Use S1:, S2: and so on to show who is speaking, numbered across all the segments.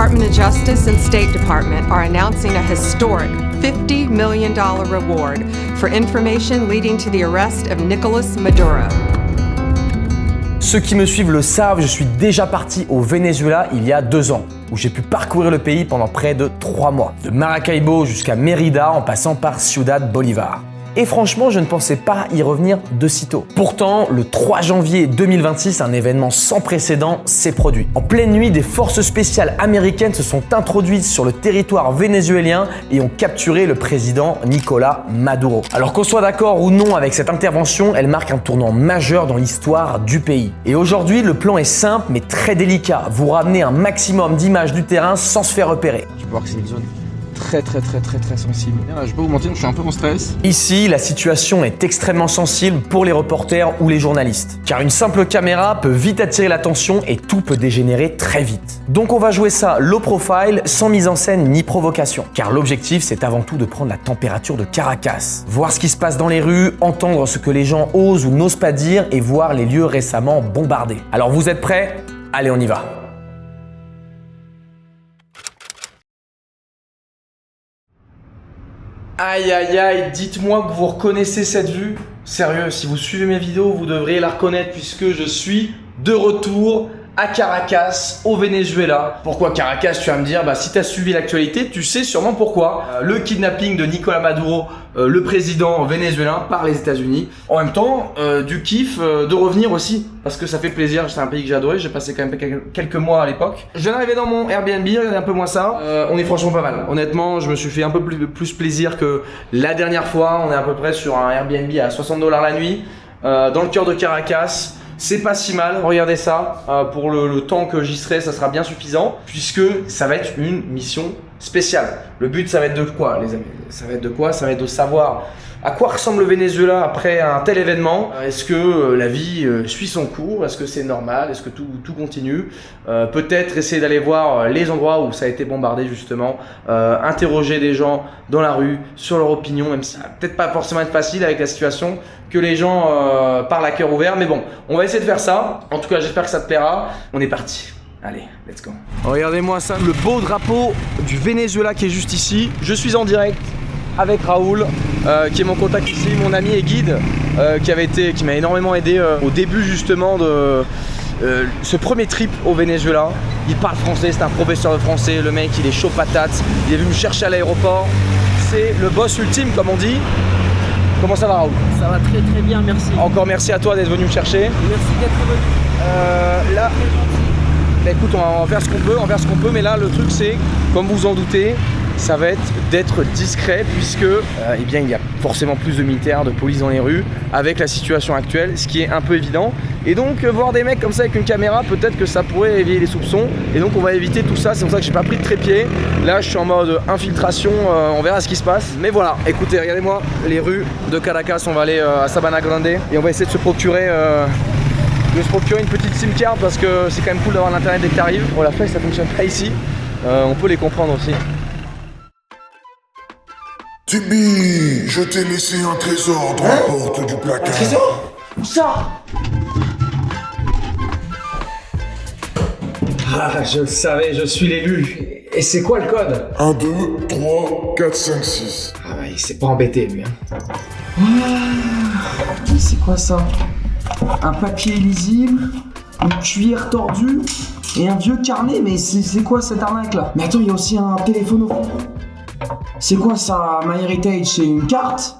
S1: Department of Justice and State Department are announcing a historic $50 million reward for information leading to the arrest of Nicolas Maduro.
S2: Ceux qui me suivent le savent, je suis déjà parti au Venezuela il y a 2 ans, où j'ai pu parcourir le pays pendant près de 3 mois, de Maracaibo jusqu'à Mérida en passant par Ciudad Bolívar. Et franchement, je ne pensais pas y revenir de sitôt. Pourtant, le 3 janvier 2026, un événement sans précédent s'est produit. En pleine nuit, des forces spéciales américaines se sont introduites sur le territoire vénézuélien et ont capturé le président Nicolas Maduro. Alors qu'on soit d'accord ou non avec cette intervention, elle marque un tournant majeur dans l'histoire du pays. Et aujourd'hui, le plan est simple mais très délicat. Vous ramenez un maximum d'images du terrain sans se faire repérer.
S3: Je peux voir que c'est une zone très sensible. Là, je peux vous mentir, je suis un peu en stress.
S2: Ici, la situation est extrêmement sensible pour les reporters ou les journalistes. Car une simple caméra peut vite attirer l'attention et tout peut dégénérer très vite. Donc on va jouer ça low profile, sans mise en scène ni provocation. Car l'objectif, c'est avant tout de prendre la température de Caracas. Voir ce qui se passe dans les rues, entendre ce que les gens osent ou n'osent pas dire et voir les lieux récemment bombardés. Alors vous êtes prêts? Allez, on y va. Aïe aïe aïe, dites-moi que vous reconnaissez cette vue. Sérieux, si vous suivez mes vidéos, vous devriez la reconnaître puisque je suis de retour à Caracas, au Venezuela. Pourquoi Caracas, tu vas me dire? Si tu as suivi l'actualité, tu sais sûrement pourquoi. Le kidnapping de Nicolas Maduro, le président vénézuélien, par les États-Unis. En même temps, du kiff de revenir aussi, parce que ça fait plaisir. C'est un pays que j'ai adoré, j'ai passé quand même quelques mois à l'époque. Je viens d'arriver dans mon Airbnb, regardez un peu moins ça. On est franchement pas mal. Honnêtement, je me suis fait un peu plus plaisir que la dernière fois. On est à peu près sur un Airbnb à $60 la nuit, dans le cœur de Caracas. C'est pas si mal, regardez ça, pour le temps que j'y serai, ça sera bien suffisant, puisque ça va être une mission spéciale. Le but, ça va être de quoi, les amis? Ça va être de quoi? Ça va être de savoir à quoi ressemble le Venezuela après un tel événement. Est-ce que la vie suit son cours? Est-ce que c'est normal? Est-ce que tout continue? Peut-être essayer d'aller voir les endroits où ça a été bombardé justement, interroger des gens dans la rue sur leur opinion, même si ça va peut-être pas forcément être facile avec la situation, que les gens parlent à cœur ouvert, mais bon, on va essayer de faire ça. En tout cas, j'espère que ça te plaira. On est parti. Allez, let's go. Regardez-moi ça, le beau drapeau du Venezuela qui est juste ici. Je suis en direct avec Raoul, qui est mon contact ici, mon ami et guide, qui m'a énormément aidé au début justement de ce premier trip au Venezuela. Il parle français, c'est un professeur de français, le mec il est chaud patate, il est venu me chercher à l'aéroport. C'est le boss ultime comme on dit. Comment ça va Raoul?
S4: Ça va très bien, merci.
S2: Encore merci à toi d'être venu me chercher.
S4: Merci d'être venu.
S2: Là, écoute, on va faire ce qu'on peut, mais là le truc c'est, comme vous en doutez, ça va être d'être discret puisque eh bien, il y a forcément plus de militaires, de police dans les rues avec la situation actuelle, ce qui est un peu évident. Et donc voir des mecs comme ça avec une caméra, peut-être que ça pourrait éveiller les soupçons. Et donc on va éviter tout ça, c'est pour ça que j'ai pas pris de trépied. Là je suis en mode infiltration, on verra ce qui se passe. Mais voilà, écoutez, regardez-moi les rues de Caracas, on va aller à Sabana Grande et on va essayer de se procurer une petite SIM card parce que c'est quand même cool d'avoir l'internet dès que t'arrives. On l'a fait, ça fonctionne pas ici. On peut les comprendre aussi.
S5: Tibi, je t'ai laissé un trésor dans la porte du placard.
S2: Un trésor? Où ça? Ah, je le savais, je suis l'élu. Et c'est quoi le code?
S5: 1, 2, 3, 4, 5, 6.
S2: Ah bah il s'est pas embêté lui C'est quoi ça? Un papier illisible, une cuillère tordue et un vieux carnet, mais c'est quoi cette arnaque là? Mais attends, il y a aussi un téléphone au fond. C'est quoi ça, MyHeritage? C'est une carte?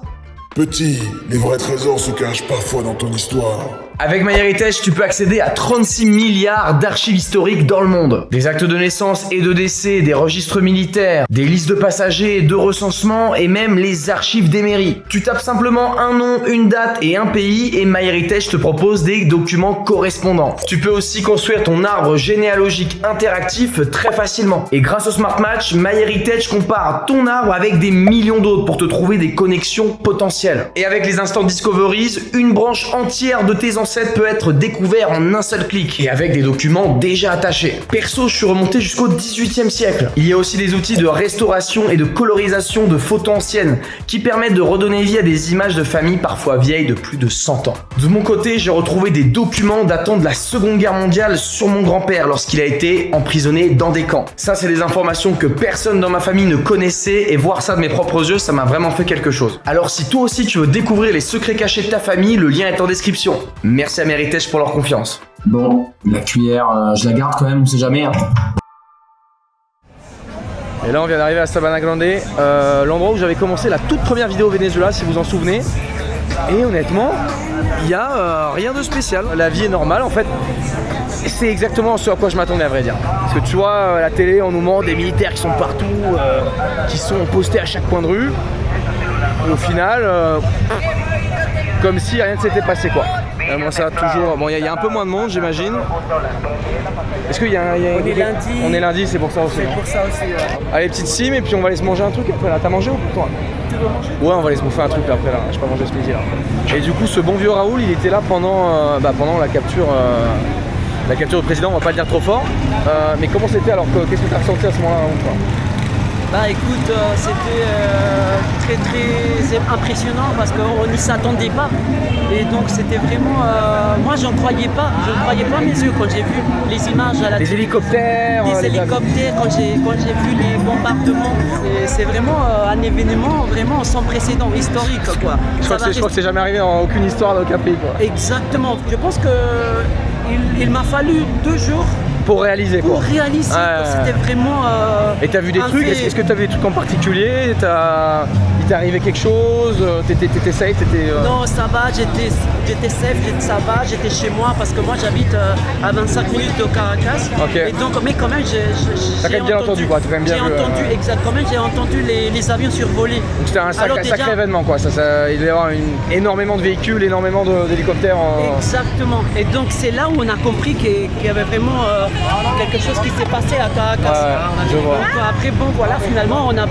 S5: Petit, les vrais trésors se cachent parfois dans ton histoire.
S2: Avec MyHeritage, tu peux accéder à 36 milliards d'archives historiques dans le monde. Des actes de naissance et de décès, des registres militaires, des listes de passagers, de recensements et même les archives des mairies. Tu tapes simplement un nom, une date et un pays et MyHeritage te propose des documents correspondants. Tu peux aussi construire ton arbre généalogique interactif très facilement. Et grâce au Smart Match, MyHeritage compare ton arbre avec des millions d'autres pour te trouver des connexions potentielles. Et avec les Instant Discoveries, une branche entière de tes ancêtres ancêtres peut être découvert en un seul clic et avec des documents déjà attachés. Perso, je suis remonté jusqu'au 18e siècle. Il y a aussi des outils de restauration et de colorisation de photos anciennes qui permettent de redonner vie à des images de famille parfois vieilles de plus de 100 ans. De mon côté, j'ai retrouvé des documents datant de la Seconde Guerre mondiale sur mon grand-père lorsqu'il a été emprisonné dans des camps. Ça, c'est des informations que personne dans ma famille ne connaissait et voir ça de mes propres yeux, ça m'a vraiment fait quelque chose. Alors si toi aussi tu veux découvrir les secrets cachés de ta famille, le lien est en description. Merci à Méritage pour leur confiance.
S3: Bon, la cuillère, je la garde quand même, on sait jamais. Hein.
S2: Et là on vient d'arriver à Sabana Grande, l'endroit où j'avais commencé la toute première vidéo au Venezuela, si vous en souvenez. Et honnêtement, il n'y a rien de spécial. La vie est normale en fait. C'est exactement ce à quoi je m'attendais à vrai dire. Parce que tu vois, à la télé, on nous montre des militaires qui sont partout, qui sont postés à chaque coin de rue. Et au final, comme si rien ne s'était passé quoi. Moi ça toujours. Bon, il y a un peu moins de monde, j'imagine. Est-ce qu'il y a
S4: On est lundi.
S2: On est lundi, c'est pour ça aussi.
S4: C'est pour ça aussi.
S2: Allez, petite sim et puis on va aller se manger un truc après là. T'as mangé ou pour toi?
S4: Tu veux manger?
S2: Ouais, on va aller se bouffer un truc là, après là. Je pas mangé ce midi là. Et du coup, ce bon vieux Raoul, il était là pendant la capture. La capture du président, on va pas le dire trop fort. Mais comment c'était alors? Qu'est-ce que tu as ressenti à ce moment-là?
S4: Bah écoute, c'était très très impressionnant parce qu'on n'y s'attendait pas. Et donc c'était vraiment... moi j'en croyais pas mes yeux quand j'ai vu les images à la
S2: Les
S4: télé.
S2: hélicoptères.
S4: Les hélicoptères, quand j'ai vu les bombardements. C'est vraiment un événement vraiment sans précédent, historique quoi.
S2: Je crois que c'est jamais arrivé dans aucune histoire d'aucun pays quoi.
S4: Exactement. Je pense que il m'a fallu 2 jours
S2: pour réaliser quoi.
S4: C'était vraiment.
S2: Et t'as vu des trucs? Est-ce que t'as vu des trucs en particulier? Il t'est arrivé quelque chose? T'étais safe?
S4: Non, ça va, j'étais safe, ça va, j'étais chez moi parce que moi j'habite à 25 minutes de Caracas.
S2: Okay.
S4: Et donc, mais quand même,
S2: t'as quand même bien entendu quoi? T'as quand même bien vu,
S4: exactement, j'ai entendu les avions survoler.
S2: Donc c'était un sacré événement quoi. Il devait y avoir énormément de véhicules, énormément d'hélicoptères.
S4: Exactement. Et donc c'est là où on a compris qu'il y avait vraiment quelque chose qui s'est passé à Caracas.
S2: Ouais, je vois.
S4: Donc, après bon voilà, finalement on n'a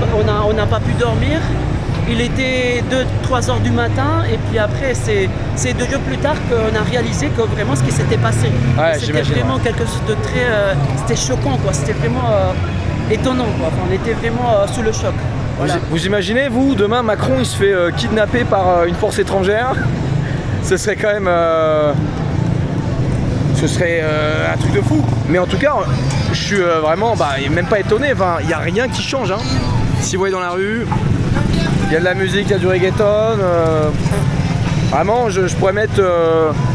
S4: pas pu dormir. Il était 2-3 heures du matin et puis après c'est 2 jours plus tard qu'on a réalisé que vraiment ce qui s'était passé.
S2: Ouais,
S4: c'était vraiment quelque chose de très... c'était choquant quoi, c'était vraiment étonnant quoi. Enfin, on était vraiment sous le choc. Voilà.
S2: Vous imaginez, vous, demain Macron il se fait kidnapper par une force étrangère? Ce serait quand même... ce serait un truc de fou. Mais en tout cas, je suis vraiment même pas étonné, enfin, il n'y a rien qui change. Hein. Si vous voyez dans la rue, il y a de la musique, il y a du reggaeton. Vraiment, je pourrais mettre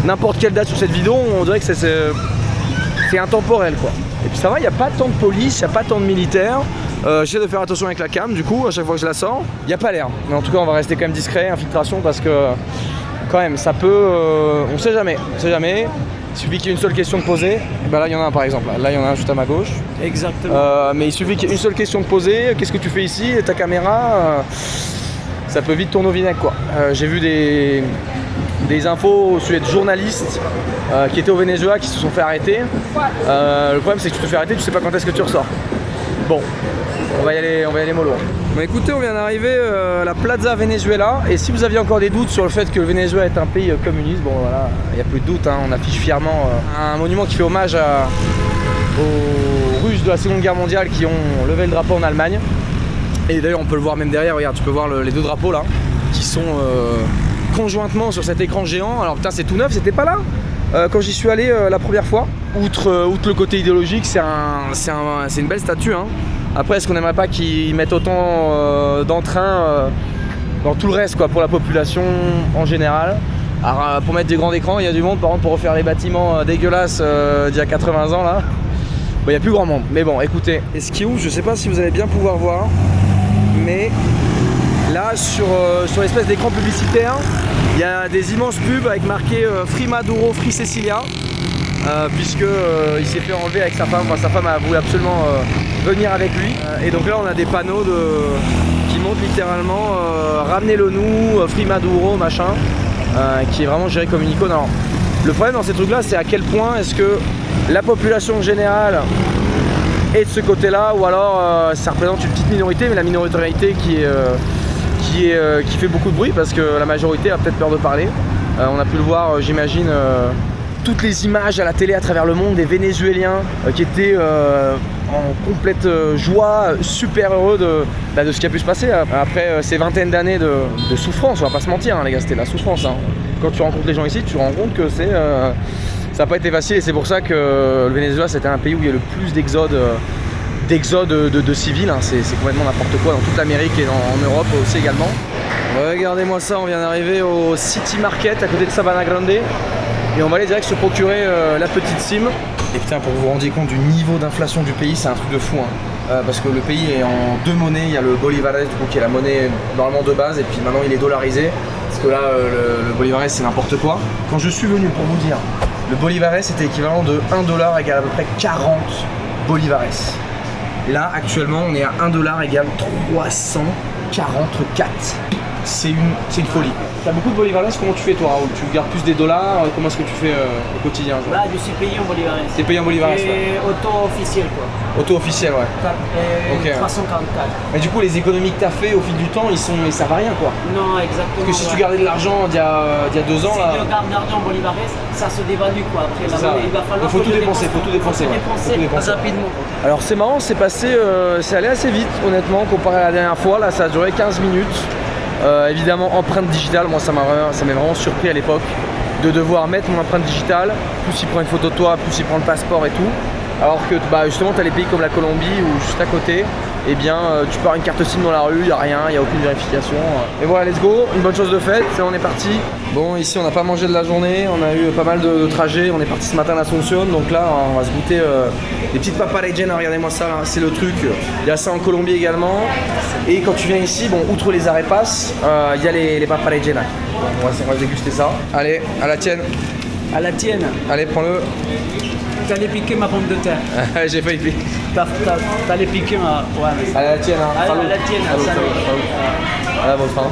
S2: n'importe quelle date sur cette vidéo, on dirait que c'est intemporel quoi. Et puis ça va, il n'y a pas tant de police, il n'y a pas tant de militaires. J'essaie de faire attention avec la cam du coup, à chaque fois que je la sors. Il n'y a pas l'air. Mais en tout cas, on va rester quand même discret, infiltration, parce que quand même, ça peut... on sait jamais, Il suffit qu'il y ait une seule question de poser. Et ben là, il y en a un par exemple. Là, il y en a un juste à ma gauche.
S4: Exactement.
S2: Mais il suffit qu'il y ait une seule question de poser. Qu'est-ce que tu fais ici? Et ta caméra, ça peut vite tourner au vinaigre quoi. J'ai vu des infos au sujet de journalistes qui étaient au Venezuela qui se sont fait arrêter. Le problème c'est que tu te fais arrêter, tu sais pas quand est-ce que tu ressors. Bon, on va y aller mollo. Bon écoutez, on vient d'arriver à la Plaza Venezuela et si vous aviez encore des doutes sur le fait que le Venezuela est un pays communiste, bon voilà, il n'y a plus de doute, hein, on affiche fièrement un monument qui fait hommage aux Russes de la Seconde Guerre mondiale qui ont levé le drapeau en Allemagne. Et d'ailleurs on peut le voir même derrière, regarde, tu peux voir les 2 drapeaux là, qui sont conjointement sur cet écran géant. Alors putain c'est tout neuf, c'était pas là quand j'y suis allé la première fois. Outre le côté idéologique, c'est une belle statue. Hein. Après, est-ce qu'on aimerait pas qu'ils mettent autant d'entrain dans tout le reste quoi, pour la population en général? Alors pour mettre des grands écrans, il y a du monde par contre pour refaire les bâtiments dégueulasses d'il y a 80 ans là. Bon, il n'y a plus grand monde, mais bon, écoutez. Et ce qui est ouf, je sais pas si vous allez bien pouvoir voir, mais là sur l'espèce d'écran publicitaire, il y a des immenses pubs avec marqué Free Maduro, Free Cecilia, puisque il s'est fait enlever avec sa femme. Enfin, sa femme a voulu absolument venir avec lui. Et donc là, on a des panneaux qui montrent littéralement ramenez-le nous, Free Maduro, machin, qui est vraiment géré comme une icône. Alors, le problème dans ces trucs-là, c'est à quel point est-ce que la population générale est de ce côté-là, ou alors ça représente une petite minorité, mais la minorité qui fait beaucoup de bruit parce que la majorité a peut-être peur de parler. On a pu le voir, j'imagine, toutes les images à la télé à travers le monde des Vénézuéliens qui étaient en complète joie, super heureux de ce qui a pu se passer après ces vingtaines d'années de souffrance. On va pas se mentir, hein, les gars, c'était la souffrance. Hein. Quand tu rencontres les gens ici, tu te rends compte que ça n'a pas été facile, et c'est pour ça que le Venezuela c'était un pays où il y a le plus d'exodes de civils. Hein. C'est complètement n'importe quoi dans toute l'Amérique et en Europe aussi également. Regardez-moi ça, on vient d'arriver au City Market à côté de Sabana Grande et on va aller direct se procurer la petite SIM. Et putain, pour que vous vous rendiez compte du niveau d'inflation du pays, c'est un truc de fou. Hein. Parce que le pays est en deux monnaies, il y a le bolivares qui est la monnaie normalement de base, et puis maintenant il est dollarisé. Parce que là, le bolivares c'est n'importe quoi. Quand je suis venu, pour vous dire, le bolivares c'était équivalent de 1 dollar égale à peu près 40 bolivares. Là, actuellement, on est à 1 dollar égale 344. C'est une folie. T'as beaucoup de bolivares, comment tu fais toi, Raoul? Tu gardes plus des dollars? Comment est-ce que tu fais au quotidien genre?
S4: Là, je suis payé en bolivares.
S2: T'es payé en bolivares?
S4: Et auto officiel quoi.
S2: Auto officiel, ouais.
S4: Ok. 344.
S2: Mais du coup, les économies que t'as fait au fil du temps, ça va rien quoi.
S4: Non, exactement.
S2: Parce que si tu gardais de l'argent il y a 2 ans
S4: si
S2: là.
S4: Si tu gardes l'argent en bolivares, ça se dévalue quoi. Après, la monnaie, il va falloir.
S2: Faut tout dépenser, faut tout dépenser.
S4: Rapidement.
S2: Alors c'est marrant, c'est allé assez vite honnêtement comparé à la dernière fois. Là, ça a duré 15 minutes. Évidemment, empreinte digitale, moi ça m'est vraiment surpris à l'époque de devoir mettre mon empreinte digitale. Plus il prend une photo de toi, plus il prend le passeport et tout. Alors que justement, tu as les pays comme la Colombie ou juste à côté, eh bien tu pars une carte SIM dans la rue, il n'y a rien, il n'y a aucune vérification. Et voilà, let's go, une bonne chose de faite, on est parti. Bon, ici on n'a pas mangé de la journée, on a eu pas mal de trajets, on est parti ce matin à l'Asunción, donc là on va se goûter des petites papas rellenas, regardez-moi ça, hein, c'est le truc. Il y a ça en Colombie également. Et quand tu viens ici, bon, outre les arepas, il y a les papas rellenas. On va déguster ça. Allez, à la tienne.
S4: À la tienne.
S2: Allez, prends-le.
S4: T'allais piquer ma pomme de terre.
S2: J'ai failli piquer.
S4: T'allais piquer ma... Ouais, mais...
S2: Allez, à la tienne. Hein.
S4: Allez, à la tienne.
S2: À la vôtre. Hein.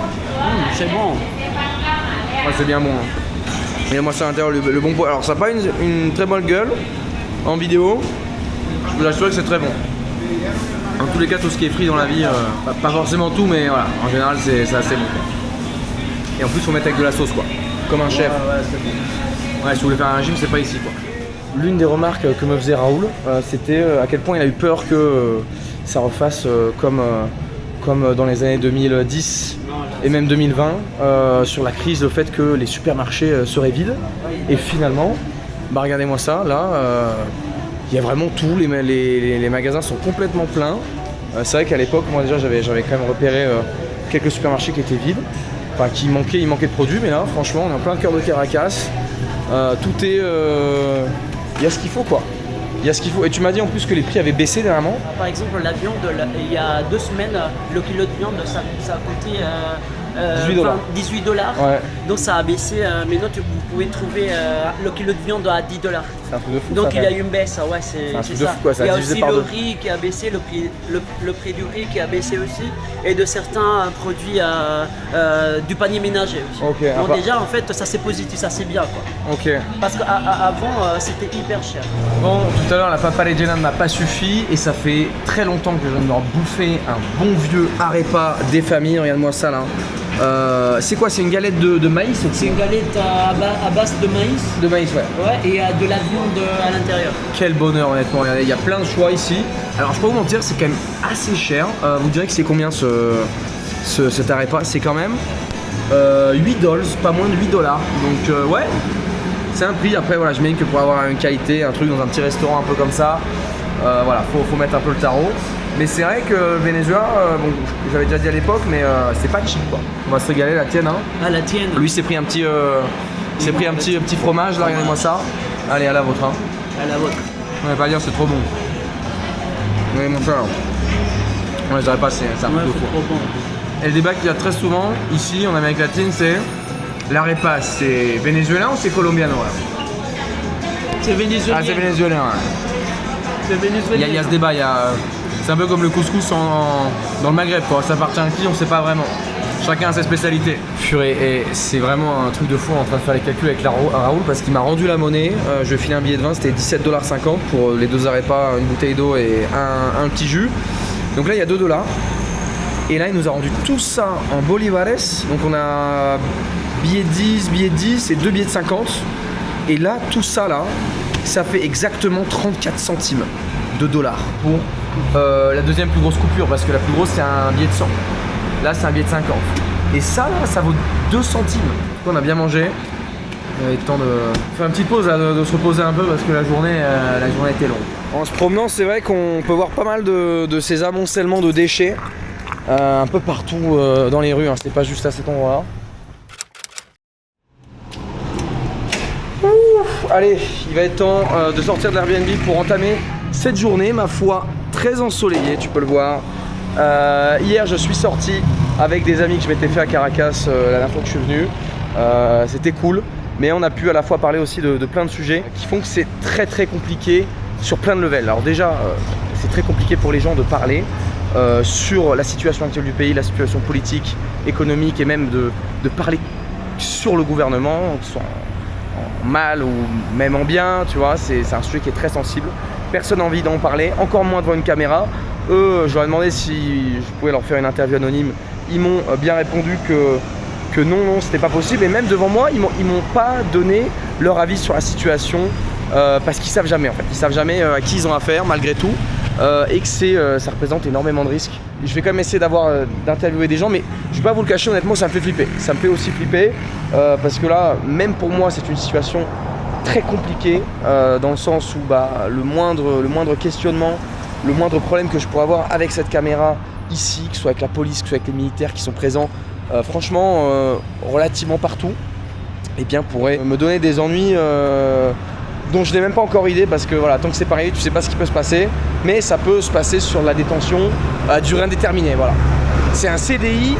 S4: C'est bon.
S2: Ouais, c'est bien bon. Hein. Et moi, c'est à l'intérieur le bon poids. Alors, ça n'a pas une très bonne gueule en vidéo. Je vous assure que c'est très bon. En tous les cas, tout ce qui est frit dans la vie, pas forcément tout, mais voilà, en général, c'est assez bon. Et en plus, faut mettre avec de la sauce, quoi. Comme un chef.
S4: Ouais, c'est bon.
S2: Ouais, si vous voulez faire un régime, c'est pas ici, quoi. L'une des remarques que me faisait Raoul, c'était à quel point il a eu peur que ça refasse comme dans les années 2010 et même 2020, sur la crise, le fait que les supermarchés seraient vides. Et finalement, bah regardez-moi ça, là, il y a vraiment tout, les magasins sont complètement pleins. C'est vrai qu'à l'époque, moi déjà, j'avais quand même repéré quelques supermarchés qui étaient vides, enfin il manquait de produits, mais là, franchement, on est en plein cœur de Caracas. Tout est... il y a ce qu'il faut quoi. Il y a ce qu'il faut. Et tu m'as dit en plus que les prix avaient baissé dernièrement.
S4: Par exemple, la viande, il y a 2 semaines, le kilo de viande, ça a coûté 18 $.
S2: Ouais.
S4: Donc ça a baissé. Maintenant, vous pouvez trouver le kilo de viande à 10 $.
S2: C'est un truc de fou.
S4: Donc
S2: ça,
S4: il y a eu une baisse. Ouais, c'est
S2: un truc
S4: ça.
S2: de fou quoi. Ça
S4: il y a
S2: divisé
S4: aussi
S2: par
S4: le
S2: 2.
S4: riz qui a baissé, le prix du riz qui a baissé aussi, et de certains produits du panier ménager aussi.
S2: Okay,
S4: donc déjà, en fait, ça c'est positif, ça c'est bien quoi.
S2: Ok.
S4: Parce qu'avant, c'était hyper cher.
S2: Bon, tout à l'heure, la papa rellenas ne m'a pas suffi et ça fait très longtemps que je viens de leur bouffer un bon vieux arepa des familles. Regarde-moi ça là. C'est quoi? C'est une galette de maïs?
S4: C'est une galette à base de maïs.
S2: De maïs, ouais.
S4: Ouais, et de la viande à l'intérieur.
S2: Quel bonheur, honnêtement. Regardez, il y a plein de choix ici. Alors, je peux vous mentir, c'est quand même assez cher. Vous direz que c'est combien cet arepa? C'est quand même 8 $, pas moins de 8 $. Donc, ouais, c'est un prix. Après, voilà, j'imagine que pour avoir une qualité, un truc dans un petit restaurant un peu comme ça, voilà, faut mettre un peu le tarot. Mais c'est vrai que Venezuela, bon, j'avais déjà dit à l'époque, mais c'est pas cheap quoi. On va se régaler, la tienne, hein.
S4: Ah, la tienne.
S2: Lui, s'est pris un petit fromage là, regardez-moi ça. Allez, à la vôtre, hein.
S4: À la vôtre.
S2: On va pas dire, c'est trop bon. Regardez-moi ça. Ouais, je dirais pas, c'est un peu trop
S4: bon.
S2: Et le débat qu'il y a très souvent ici en Amérique latine, c'est l'arepa, c'est vénézuélien ou c'est colombiano là?
S4: C'est vénézuélien.
S2: Ah, c'est vénézuélien, ouais.
S4: C'est vénézuélien.
S2: Il y a ce débat, c'est un peu comme le couscous dans le Maghreb, quoi. Ça appartient à qui, on sait pas vraiment. Chacun a ses spécialités. Purée, et c'est vraiment un truc de fou en train de faire les calculs avec Raoul parce qu'il m'a rendu la monnaie. Je lui ai filé un billet de vin, c'était 17,50 $, pour les 2 arepas, une bouteille d'eau et un petit jus. Donc là, il y a 2 $. Et là, il nous a rendu tout ça en bolivares. Donc on a billets de 10 et 2 billets de 50. Et là, tout ça là, ça fait exactement 34 centimes de dollars pour la deuxième plus grosse coupure, parce que la plus grosse c'est un billet de 100. Là c'est un billet de 50. Et ça là, ça vaut 2 centimes. Donc, on a bien mangé. Il est temps de faire une petite pause, là, de se reposer un peu parce que la journée était longue. En se promenant, c'est vrai qu'on peut voir pas mal de ces amoncellements de déchets un peu partout dans les rues, hein. C'est pas juste à cet endroit-là. Allez, il va être temps de sortir de l'Airbnb pour entamer cette journée, ma foi, très ensoleillée, tu peux le voir. Hier, je suis sorti avec des amis que je m'étais fait à Caracas la dernière fois que je suis venu. C'était cool, mais on a pu à la fois parler aussi de plein de sujets qui font que c'est très très compliqué sur plein de levels. Alors déjà, c'est très compliqué pour les gens de parler sur la situation actuelle du pays, la situation politique, économique et même de parler sur le gouvernement, que ce soit en mal ou même en bien, tu vois, c'est un sujet qui est très sensible. Personne n'a envie d'en parler, encore moins devant une caméra. Eux, je leur ai demandé si je pouvais leur faire une interview anonyme. Ils m'ont bien répondu que non, c'était pas possible. Et même devant moi, ils m'ont pas donné leur avis sur la situation parce qu'ils savent jamais en fait. Ils savent jamais à qui ils ont affaire malgré tout et que ça représente énormément de risques. Je vais quand même essayer d'interviewer des gens, mais je vais pas vous le cacher, honnêtement, ça me fait flipper. Ça me fait aussi flipper parce que là, même pour moi, c'est une situation très compliquée dans le sens où le moindre questionnement, le moindre problème que je pourrais avoir avec cette caméra ici, que ce soit avec la police, que ce soit avec les militaires qui sont présents, franchement, relativement partout, eh bien, pourrait me donner des ennuis dont je n'ai même pas encore idée, parce que voilà, tant que c'est pas arrivé, tu sais pas ce qui peut se passer, mais ça peut se passer sur la détention à durée indéterminée, voilà. C'est un CDI,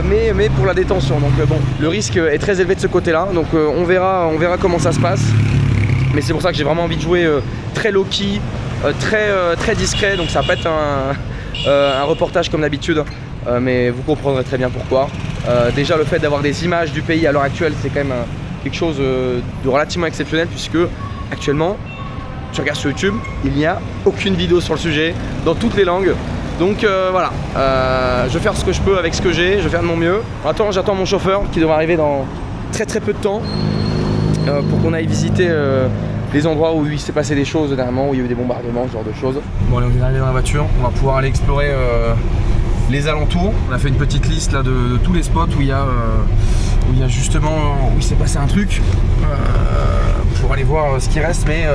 S2: mais pour la détention, donc bon, le risque est très élevé de ce côté-là, donc on verra comment ça se passe, mais c'est pour ça que j'ai vraiment envie de jouer très low-key, très discret, donc ça va pas être un reportage comme d'habitude, mais vous comprendrez très bien pourquoi. Déjà le fait d'avoir des images du pays à l'heure actuelle, c'est quand même quelque chose de relativement exceptionnel, puisque actuellement tu regardes sur YouTube, il n'y a aucune vidéo sur le sujet dans toutes les langues. Donc voilà, je vais faire ce que je peux avec ce que j'ai, je vais faire de mon mieux. J'attends mon chauffeur qui devrait arriver dans très peu de temps pour qu'on aille visiter les endroits où il s'est passé des choses dernièrement, où il y a eu des bombardements, ce genre de choses. Bon allez, on vient d'arriver dans la voiture, on va pouvoir aller explorer les alentours. On a fait une petite liste là de tous les spots où il y a justement où il s'est passé un truc pour aller voir ce qui reste, mais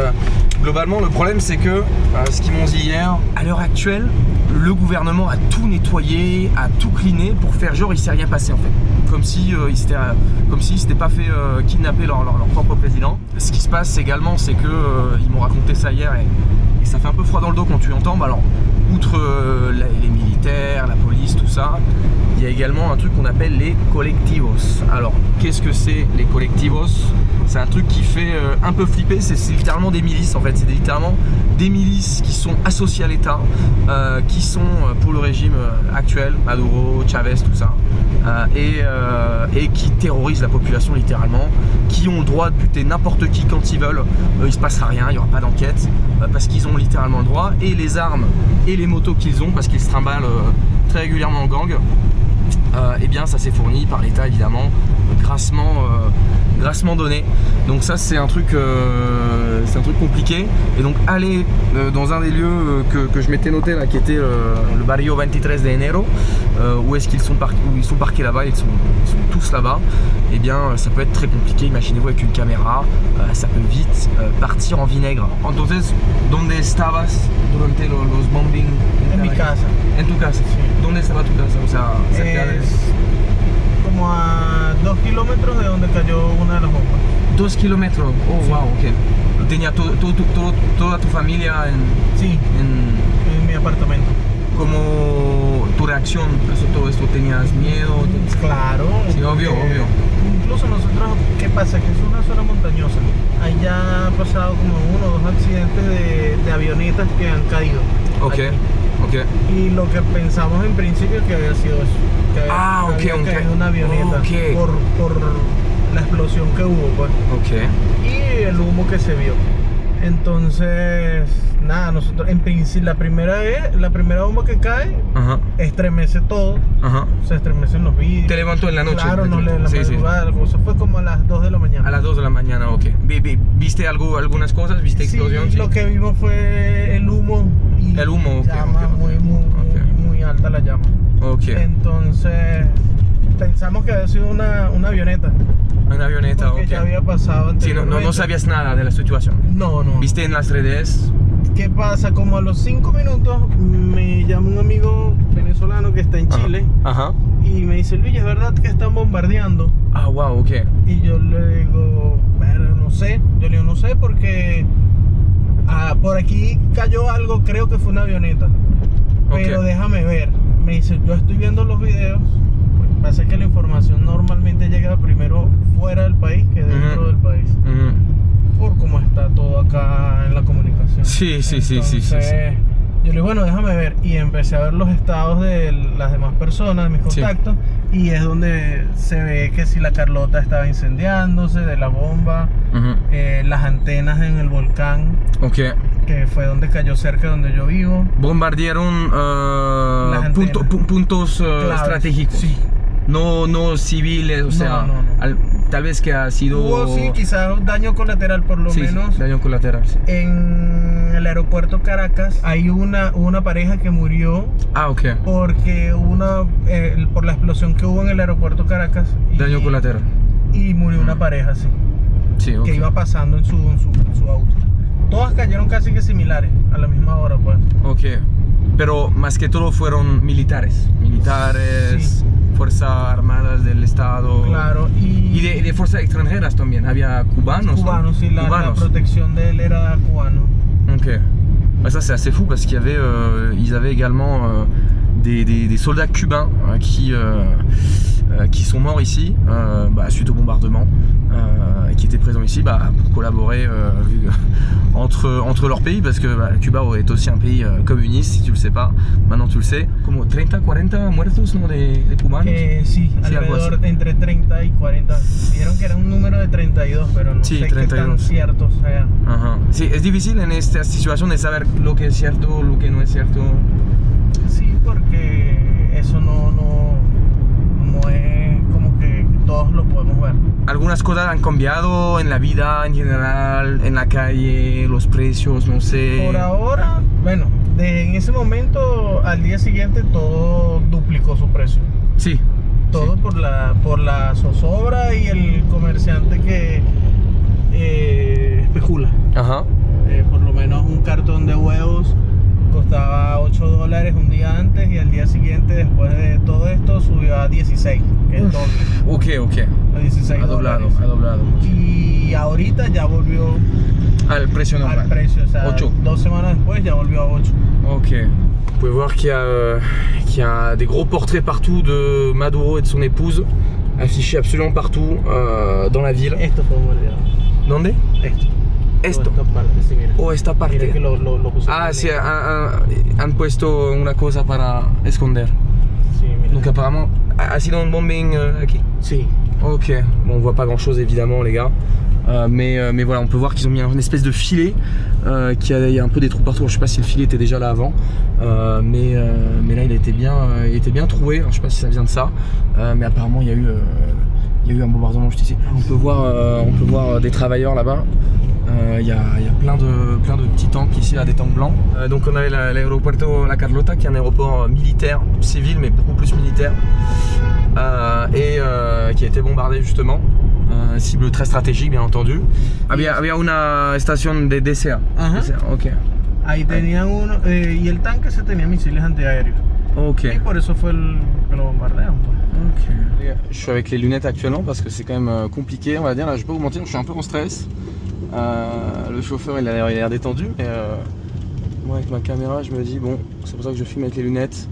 S2: globalement le problème c'est que ce qu'ils m'ont dit hier, à l'heure actuelle le gouvernement a tout nettoyé, a tout cleané pour faire genre il s'est rien passé en fait, comme si ils s'étaient pas fait kidnapper leur propre président. Ce qui se passe également, c'est que ils m'ont raconté ça hier et ça fait un peu froid dans le dos quand tu entends. Alors outre les militaires, la police, tout ça, il y a également un truc qu'on appelle les colectivos. Alors, qu'est-ce que c'est les colectivos? C'est un truc qui fait un peu flipper, c'est littéralement des milices en fait, c'est littéralement des milices qui sont associées à l'État, qui sont pour le régime actuel, Maduro, Chavez, tout ça, et qui terrorisent la population littéralement, qui ont le droit de buter n'importe qui quand ils veulent, il se passera rien, il n'y aura pas d'enquête, parce qu'ils ont littéralement le droit, et les armes et les motos qu'ils ont, parce qu'ils se trimballent très régulièrement en gang, eh bien ça s'est fourni par l'État évidemment, grassement donné. Donc ça c'est un truc compliqué. Et donc aller dans un des lieux que je m'étais noté là, qui était le barrio 23 de Enero, où ils sont parqués là-bas, ils sont tous là-bas. Et bien ça peut être très compliqué. Imaginez-vous avec une caméra, ça peut vite partir en vinaigre. Entonces, ¿dónde estabas durante los bombing?
S6: En mi casa.
S2: En tu casa. ¿Dónde estaba tu casa? O sea, cerca de...
S6: Como a 2 kilómetros de donde cayó una de las bombas.
S2: 2 kilómetros, oh sí. Wow, ok. ¿Tenía toda tu familia
S6: en mi apartamento?
S2: ¿Cómo tu reacción a todo esto? ¿Tenías miedo?
S6: Claro.
S2: Sí, obvio.
S6: Incluso nosotros, ¿qué pasa? Que es una zona montañosa. Allá han pasado como 1 o 2 accidentes de avionetas que han caído.
S2: Ok.
S6: Y lo que pensamos en principio que había sido eso. Que había caído una avioneta por la explosión que hubo, pues.
S2: Ok.
S6: Y el humo que se vio. Entonces, nada, nosotros en principio, la primera bomba que cae,
S2: Ajá.
S6: estremece todo,
S2: Ajá.
S6: se estremecen los vidrios.
S2: Te levantó en la noche.
S6: Claro, no, la
S2: Sí, sí.
S6: madrugada, eso fue como a las 2 de la mañana.
S2: A las 2 de la mañana, ok. ¿Viste algunas cosas? ¿Viste explosión?
S6: Sí, lo que vimos fue el humo y
S2: El humo, ok,
S6: llama,
S2: ok, ok.
S6: muy alta la llama.
S2: Ok.
S6: Entonces, pensamos que había sido una avioneta.
S2: Una avioneta,
S6: Porque
S2: ok.
S6: ya había pasado
S2: Sí, no
S6: anteriormente.
S2: sabías nada de la situación.
S6: No.
S2: ¿Viste en las redes?
S6: ¿Qué pasa? Como a los 5 minutos me llama un amigo venezolano que está en Chile
S2: Ajá.
S6: y me dice, Luis, ¿es verdad que están bombardeando?
S2: Ah, wow, ok.
S6: Y yo le digo, pero no sé. Yo le digo, no sé porque por aquí cayó algo, creo que fue una avioneta. Pero
S2: Ok.
S6: déjame ver. Me dice, yo estoy viendo los videos. Porque pasa que la información normalmente llega primero fuera del país que dentro
S2: Ujú.
S6: del país.
S2: Ujú.
S6: Por cómo está todo acá en la comunicación.
S2: Sí.
S6: Entonces, yo le digo, bueno, déjame ver. Y empecé a ver los estados de las demás personas, de mis
S2: Sí.
S6: contactos. Y es donde se ve que si la Carlota estaba incendiándose de la bomba,
S2: Ujú.
S6: las antenas en el volcán,
S2: Ok.
S6: que fue donde cayó cerca de donde yo vivo.
S2: Bombardearon
S6: Las antenas.
S2: puntos
S6: Claves,
S2: estratégicos.
S6: sí.
S2: No civiles, o sea,
S6: no.
S2: tal vez que ha sido...
S6: Hubo, sí, quizás daño colateral, por lo
S2: Sí,
S6: menos.
S2: daño colateral, sí.
S6: En el aeropuerto Caracas hay una pareja que murió
S2: Ah, ok.
S6: porque hubo por la explosión que hubo en el aeropuerto Caracas.
S2: Daño colateral.
S6: Y murió una pareja, sí,
S2: Sí, ok.
S6: que iba pasando en su auto. Todas cayeron casi que similares, a la misma hora, pues.
S2: Ok. Pero más que todo fueron militares.
S6: Sí.
S2: Fuerzas armadas del Estado.
S6: Claro,
S2: Y de fuerzas extranjeras también. Había cubanos. ¿no?
S6: cubanos, sí, la
S2: Cubanos.
S6: protección de él era cubano.
S2: Ok. Ah, ça c'est assez fou parce qu'il y avait, ils avaient également des soldats cubains qui sont morts ici suite au bombardement, qui étaient présents ici pour collaborer entre leurs pays parce que Cuba est aussi un pays communiste, si tu le sais pas, maintenant tu le sais. Como 30-40 muertos, ¿no? de cubanos.
S6: Sí,
S2: algo
S6: alrededor
S2: así.
S6: entre 30 y 40. Dijeron que era un número de 32, pero no
S2: Sí,
S6: sé
S2: 32.
S6: qué tan cierto sea.
S2: Ajá. Sí, es difícil en esta situación de saber lo que es cierto, lo que no es cierto.
S6: Sí, porque eso no es como que todos lo podemos ver.
S2: Algunas cosas han cambiado en la vida en general, en la calle, los precios, no sé.
S6: Por ahora, bueno, en ese momento al día siguiente todo duplicó su precio.
S2: Sí.
S6: Todo
S2: sí.
S6: por la zozobra y el comerciante que especula.
S2: Ajá.
S6: Por lo menos un cartón de huevos costaba $8 un día antes y al día siguiente, después de todo esto, subió a 16, que es el doble.
S2: Ok.
S6: A 16
S2: Ha doblado.
S6: Y ahorita ya volvió
S2: Al precio normal.
S6: al precio, o sea,
S2: 8.
S6: 2 semanas después ya volvió a 8.
S2: Ok. Vous pouvez voir qu'il y a des gros portraits partout de Maduro et de son épouse, affichés absolument partout dans la ville.
S6: Esto fue bombardeado.
S2: ¿Dónde?
S6: Esto.
S2: Esto.
S6: Esta parte, sí, mira.
S2: O esta parte.
S6: Mira que lo puse
S2: Ah,
S6: en
S2: sí,
S6: negro.
S2: han puesto una cosa para esconder.
S6: Sí, mira.
S2: Donc apparemment, ha sido un bombing aquí.
S6: Sí.
S2: Ok, bon, on voit pas grand chose évidemment les gars, mais voilà, on peut voir qu'ils ont mis une espèce de filet, il y a un peu des trous partout. Je sais pas si le filet était déjà là avant, mais là il était bien troué. Alors, je sais pas si ça vient de ça, mais apparemment il y a eu un bombardement juste ici. On peut voir des travailleurs là-bas. Il y a plein de petits tanks ici, là, des tanks blancs. Donc on avait l'aéropuerto La Carlota qui est un aéroport militaire, civil mais beaucoup plus militaire, qui a été bombardé justement. Cible très stratégique bien entendu. Había una estación de DCA.
S6: Ajá.
S2: DCA, ok.
S6: Ahí tenían uno, y el tanque se tenía misiles antiaéreos.
S2: Ok.
S6: Y por eso fue que lo bombardearon. Pues.
S2: Je suis avec les lunettes actuellement parce que c'est quand même compliqué, on va dire. Là, je vais pas vous mentir, je suis un peu en stress. Le chauffeur il a l'air détendu. Et moi avec ma caméra, je me dis bon, c'est pour ça que je filme avec les lunettes.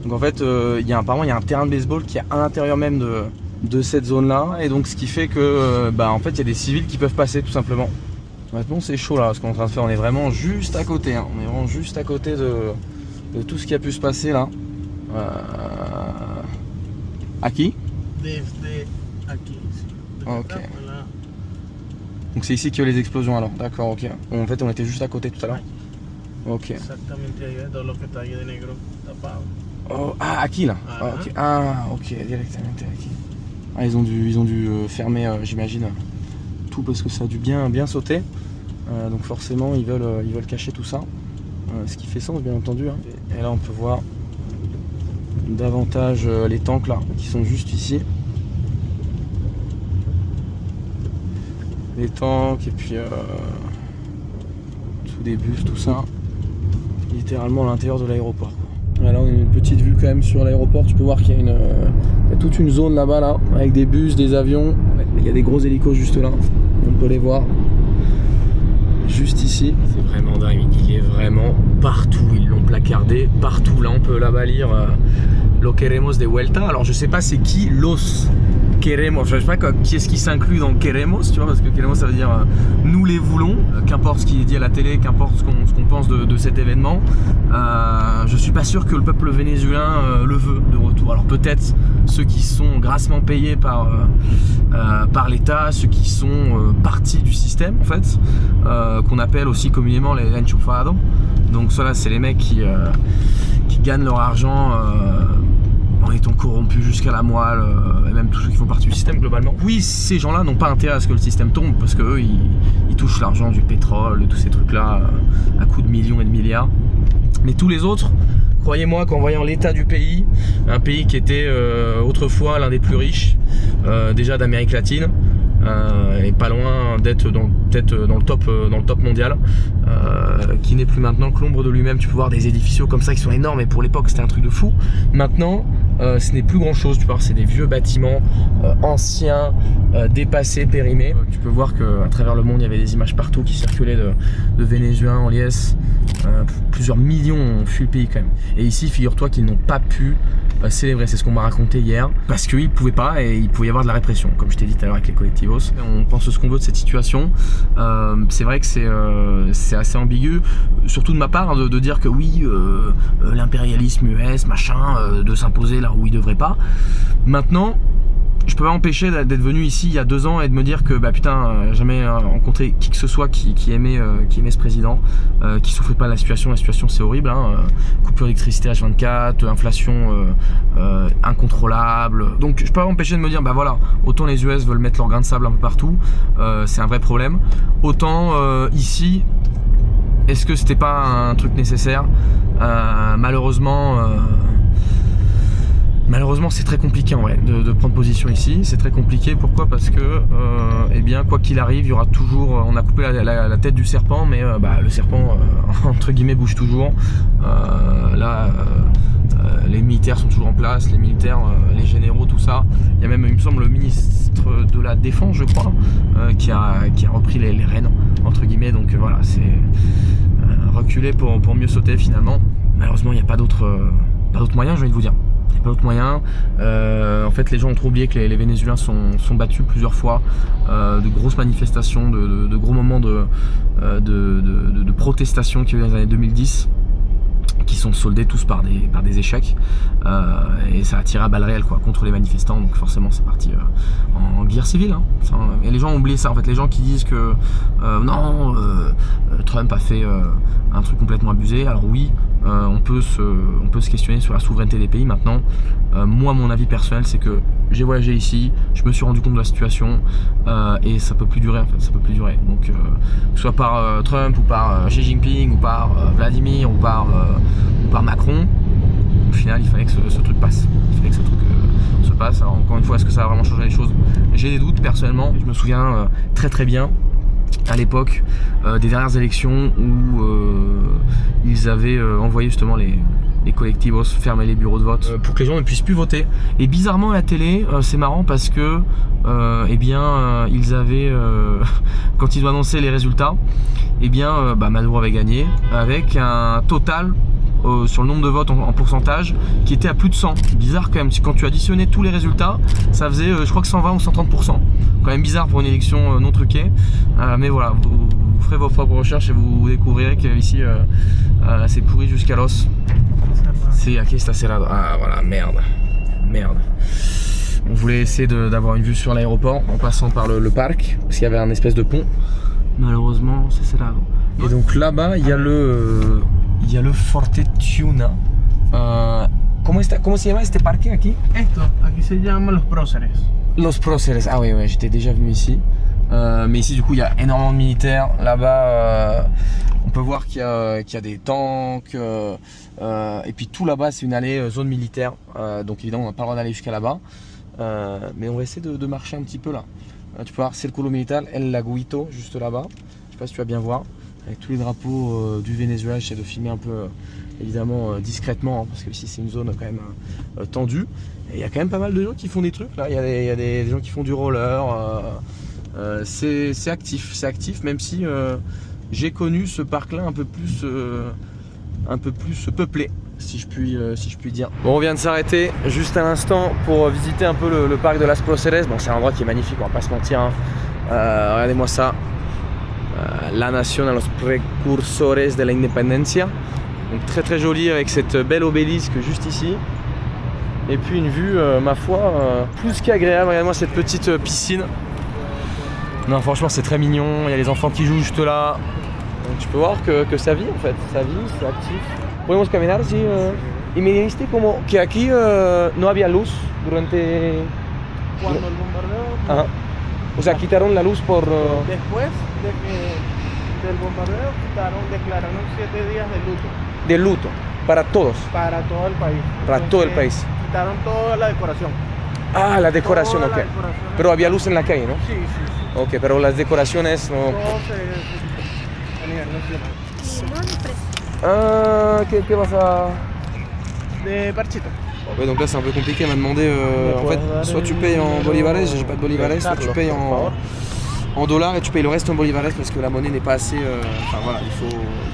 S2: Donc en fait, apparemment il y a un terrain de baseball qui est à l'intérieur même de cette zone-là, et donc ce qui fait que en fait il y a des civils qui peuvent passer tout simplement. Maintenant c'est chaud là, ce qu'on est en train de faire. On est vraiment juste à côté. On est vraiment juste à côté de tout ce qui a pu se passer là. Aquí.
S6: Desde aquí, sí. Desde
S2: Ok.
S6: acá fue
S3: Donc c'est ici qu'il y a eu les explosions alors. D'accord, ok. En fait, on était juste à côté tout à l'heure. Ok.
S6: Exactamente ahí ves todo lo que está ahí de negro tapado.
S3: Oh, ah, aquí là. Ah, ok. Ah, ok, directement aquí. Ah, ils ont dû fermer, j'imagine, tout parce que ça a dû bien sauter. Donc forcément, ils veulent cacher tout ça. Ce qui fait sens, bien entendu. Hein. Et là, on peut voir davantage les tanks là, qui sont juste ici. Les tanks et puis tous des bus, tout ça. Littéralement à l'intérieur de l'aéroport. Là on a une petite vue quand même sur l'aéroport. Tu peux voir qu'il y a toute une zone là-bas là, avec des bus, des avions. Il y a des gros hélicos juste là. On peut les voir. Juste ici. C'est vraiment dingue. Il est vraiment partout. Ils l'ont placardé partout. Là on peut là-bas lire Lo queremos de vuelta. Alors je sais pas c'est qui Los queremos. Je sais pas qui est-ce qui s'inclut dans queremos, tu vois, parce que queremos ça veut dire nous les voulons. Qu'importe ce qui est dit à la télé, qu'importe ce qu'on pense de cet événement. Je suis pas sûr que le peuple vénézuélien le veut de retour. Alors peut-être ceux qui sont grassement payés par l'État, ceux qui sont partis du système en fait, qu'on appelle aussi communément les enchufados. Donc ceux-là c'est les mecs qui gagnent leur argent en étant corrompus jusqu'à la moelle, et même tous ceux qui font partie du système globalement. Oui, ces gens-là n'ont pas intérêt à ce que le système tombe parce qu'eux ils touchent l'argent du pétrole, de tous ces trucs-là à coups de millions et de milliards. Mais tous les autres, croyez-moi qu'en voyant l'état du pays, un pays qui était autrefois l'un des plus riches déjà d'Amérique latine, et pas loin d'être peut-être dans le top mondial, qui n'est plus maintenant que l'ombre de lui-même. Tu peux voir des édifices comme ça qui sont énormes et pour l'époque c'était un truc de fou. Maintenant ce n'est plus grand chose, tu peux voir, c'est des vieux bâtiments anciens, dépassés, périmés. Tu peux voir qu'à travers le monde il y avait des images partout qui circulaient de Vénézuéliens en liesse. Plusieurs millions ont fui le pays quand même. Et ici figure-toi qu'ils n'ont pas pu célébrer, c'est ce qu'on m'a raconté hier, parce qu'ils pouvaient pas et il pouvait y avoir de la répression, comme je t'ai dit tout à l'heure avec les collectivos. On pense ce qu'on veut de cette situation. C'est vrai que c'est assez ambigu, surtout de ma part, de dire que oui, l'impérialisme US, machin, de s'imposer là où il devrait pas. Maintenant, je peux pas m'empêcher d'être venu ici il y a 2 ans et de me dire que bah putain, jamais rencontré qui que ce soit qui aimait ce président, qui souffrait pas de la situation. La situation c'est horrible, hein. Coupure d'électricité H24, inflation incontrôlable. Donc je peux pas m'empêcher de me dire bah voilà, autant les US veulent mettre leur grain de sable un peu partout, c'est un vrai problème. Autant ici, est-ce que c'était pas un truc nécessaire? Malheureusement c'est très compliqué en vrai de prendre position ici, c'est très compliqué. Pourquoi? Parce que eh bien quoi qu'il arrive, il y aura toujours, on a coupé la tête du serpent, mais le serpent entre guillemets bouge toujours. Les militaires sont toujours en place, les militaires, les généraux, tout ça. Il y a même, il me semble, le ministre de la Défense, je crois, qui a repris les rênes entre guillemets. Donc voilà, c'est reculer pour mieux sauter finalement. Malheureusement il n'y a pas d'autre moyen, j'ai envie de vous dire. Il n'y a pas d'autre moyen. En fait, les gens ont trop oublié que les Vénézuéliens sont battus plusieurs fois, de grosses manifestations, de gros moments de protestation qu'il y a eu dans les années 2010, qui sont soldés tous par des échecs, et ça a tiré à balles réelles quoi, contre les manifestants. Donc forcément c'est parti en guerre civile, hein. Et les gens ont oublié ça en fait. Les gens qui disent que non, Trump a fait un truc complètement abusé. Alors oui, on peut se questionner sur la souveraineté des pays. Maintenant, moi mon avis personnel c'est que j'ai voyagé ici, je me suis rendu compte de la situation, et ça peut plus durer en fait, ça peut plus durer. Donc que ce soit par Trump ou par Xi Jinping ou par Vladimir ou par Macron, au final il fallait que ce truc passe. Il fallait que ce truc se passe. Alors encore une fois, est-ce que ça va vraiment changer les choses? J'ai des doutes personnellement. Je me souviens très très bien à l'époque des dernières élections où ils avaient envoyé justement les collectivos fermer les bureaux de vote pour que les gens ne puissent plus voter. Et bizarrement à la télé, c'est marrant parce que ils avaient quand ils ont annoncé les résultats, Maduro avait gagné avec un total sur le nombre de votes en pourcentage qui était à plus de 100. Bizarre quand même, quand tu additionnais tous les résultats, ça faisait je crois que 120 ou 130%. Quand même bizarre pour une élection non truquée, mais voilà, vous ferez vos propres recherches et vous découvrirez qu'ici c'est pourri jusqu'à l'os. C'est aquí está cerrado. Ah voilà, merde. On voulait essayer d'avoir une vue sur l'aéroport en passant par le parc, parce qu'il y avait un espèce de pont. Malheureusement, c'est cerrado. Et donc là-bas, il y a le Forte Tuna. ¿Cómo se llama este parque aquí?
S6: Esto, aquí se llama Los Próceres.
S3: Los Próceres. Ah oui, j'étais déjà venu ici. Mais ici, du coup, il y a énormément de militaires. Là-bas, on peut voir qu'il y a des tanks. Et puis tout là-bas, c'est une allée zone militaire. Donc évidemment, on n'a pas le droit d'aller jusqu'à là-bas. Mais on va essayer de marcher un petit peu là. Tu peux voir Círculo Militar, El Laguito, juste là-bas. Je sais pas si tu vas bien voir. Avec tous les drapeaux du Venezuela, j'essaie de filmer un peu, évidemment, discrètement, hein, parce que ici c'est une zone quand même tendue. Et il y a quand même pas mal de gens qui font des trucs là. Il y a des gens qui font du roller. C'est actif, même si j'ai connu ce parc-là un peu plus peuplé, si je puis dire. Bon, on vient de s'arrêter juste à l'instant pour visiter un peu le parc de Las Próceres. Bon, c'est un endroit qui est magnifique, on va pas se mentir. Hein. Regardez-moi ça. La Nación a los Precursores de la Independencia. Donc très très joli avec cette belle obélisque juste ici. Et puis une vue, ma foi, plus qu'agréable. Regardez-moi cette petite piscine. Non, franchement, c'est très mignon. Il y a les enfants qui jouent juste là. Donc tu peux voir que ça vit en fait. Ça vit, c'est actif. Podemos caminar, sí. Y me dijiste como que aquí no había luz durante.
S6: Cuando el bombardeo,
S3: Ajá. O sea, quitaron la luz por.
S6: después del bombardeo, declararon 7 días de luto
S3: De luto. Para todos.
S6: para todo el país.
S3: Para todo el país.
S6: Quitaron toda la decoración.
S3: Ah, la decoración,
S6: Toda
S3: ok.
S6: la decoración.
S3: Pero había luz en la calle, ¿no?
S6: Sí, sí.
S3: Ok, pero las decoraciones no.
S6: Todo a nivel nacional.
S3: Ah, ¿qué vas a.
S6: De parchita.
S3: Ouais, donc là c'est un peu compliqué, elle m'a demandé en fait soit tu payes en bolivares, j'ai pas de bolivares, soit tu payes en dollars et tu payes le reste en bolivares parce que la monnaie n'est pas assez. Enfin voilà, il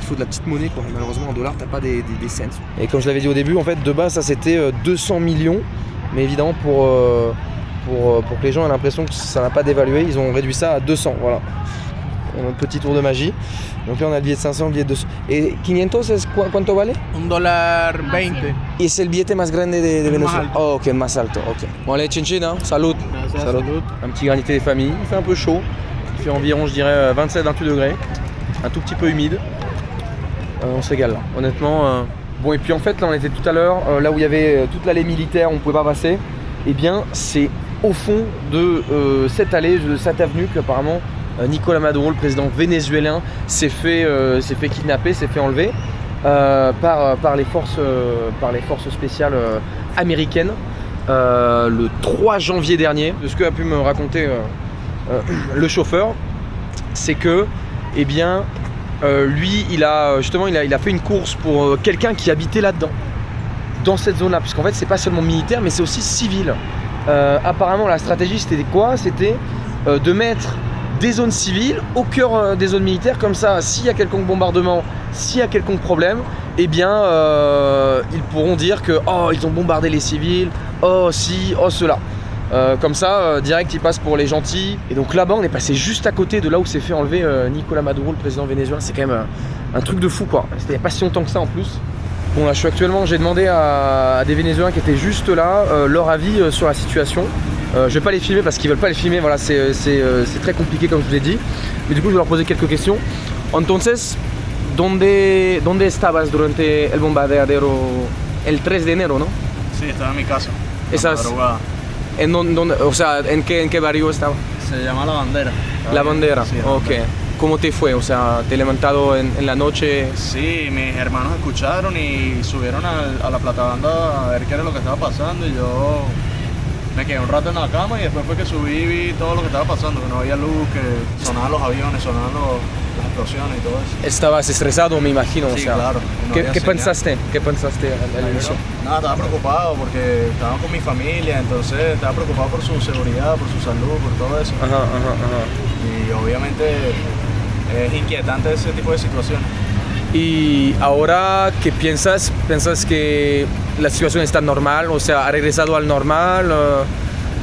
S3: faut de la petite monnaie quoi. Et malheureusement en dollars t'as pas des cents. Et comme je l'avais dit au début, en fait de base ça c'était 200 millions, mais évidemment pour que les gens aient l'impression que ça n'a pas dévalué, ils ont réduit ça à 200. Voilà. Un petit tour de magie. Donc là on a le billet de 500, le billet de 200. Et 500 es ¿cuánto vale?
S6: $1.20.
S3: Y es el billete más grande de
S6: El más
S3: Venezuela.
S6: alto.
S3: Oh, ok, le más alto, ok. Bon allez, chin chin, hein. Salut.
S6: Gracias,
S3: Salut.
S6: salud.
S3: Un petit granité des familles, il fait un peu chaud. Il fait environ, je dirais, 27-28 degrés. Un tout petit peu humide. On se régale là, honnêtement. Bon, et puis en fait, là on était tout à l'heure, là où il y avait toute l'allée militaire, on pouvait pas passer. Eh bien, c'est au fond de cette allée, de cette avenue qu'apparemment Nicolás Maduro, le président vénézuélien, s'est fait kidnapper, s'est fait enlever par les forces spéciales américaines le 3 janvier dernier. De ce que a pu me raconter le chauffeur, c'est que, eh bien, lui, il a fait une course pour quelqu'un qui habitait là-dedans, dans cette zone-là, puisqu'en fait, c'est pas seulement militaire, mais c'est aussi civil. Apparemment, la stratégie, c'était quoi? C'était de mettre des zones civiles au cœur des zones militaires, comme ça, s'il y a quelconque bombardement, s'il y a quelconque problème, eh bien, ils pourront dire que oh, ils ont bombardé les civils, oh si, oh cela. Comme ça, direct, ils passent pour les gentils. Et donc là-bas, on est passé juste à côté de là où s'est fait enlever Nicolás Maduro, le président vénézuélien. C'est quand même un truc de fou, quoi. C'était il n'y a pas si longtemps que ça en plus. Bon, là, j'ai demandé à des Vénézuéliens qui étaient juste là leur avis sur la situation. Je vais pas les filmer parce qu'ils veulent pas les filmer, voilà, c'est très compliqué comme je vous l'ai dit. Mais du coup, je vais leur poser quelques questions. Entonces, ¿dónde estabas durante el bombardeadero el 3 de enero, no?
S6: Sí, estaba en mi casa.
S3: Esas, o sea, ¿en qué barrio estaba?
S6: Se llama La Bandera.
S3: La Bandera,
S6: Sí,
S3: ok. ¿Cómo te fue? O sea, ¿te he levantado en la noche?
S6: Sí, mis hermanos escucharon y subieron a la platabanda a ver qué era lo que estaba pasando y yo me quedé un rato en la cama y después fue que subí y vi todo lo que estaba pasando, que no había luz, que sonaban los aviones, sonaban las explosiones y todo eso.
S3: Estabas estresado, me imagino.
S6: Sí,
S3: o sea,
S6: claro. No
S3: ¿Qué
S6: había señal.
S3: pensaste? ¿Qué pensaste al inicio?
S6: Nada, estaba preocupado porque estaba con mi familia, entonces estaba preocupado por su seguridad, por su salud, por todo eso.
S3: Ajá.
S6: Y obviamente es inquietante ese tipo de situaciones.
S3: Y ahora, ¿qué piensas? ¿Piensas que la situación está normal? O sea, ¿ha regresado al normal?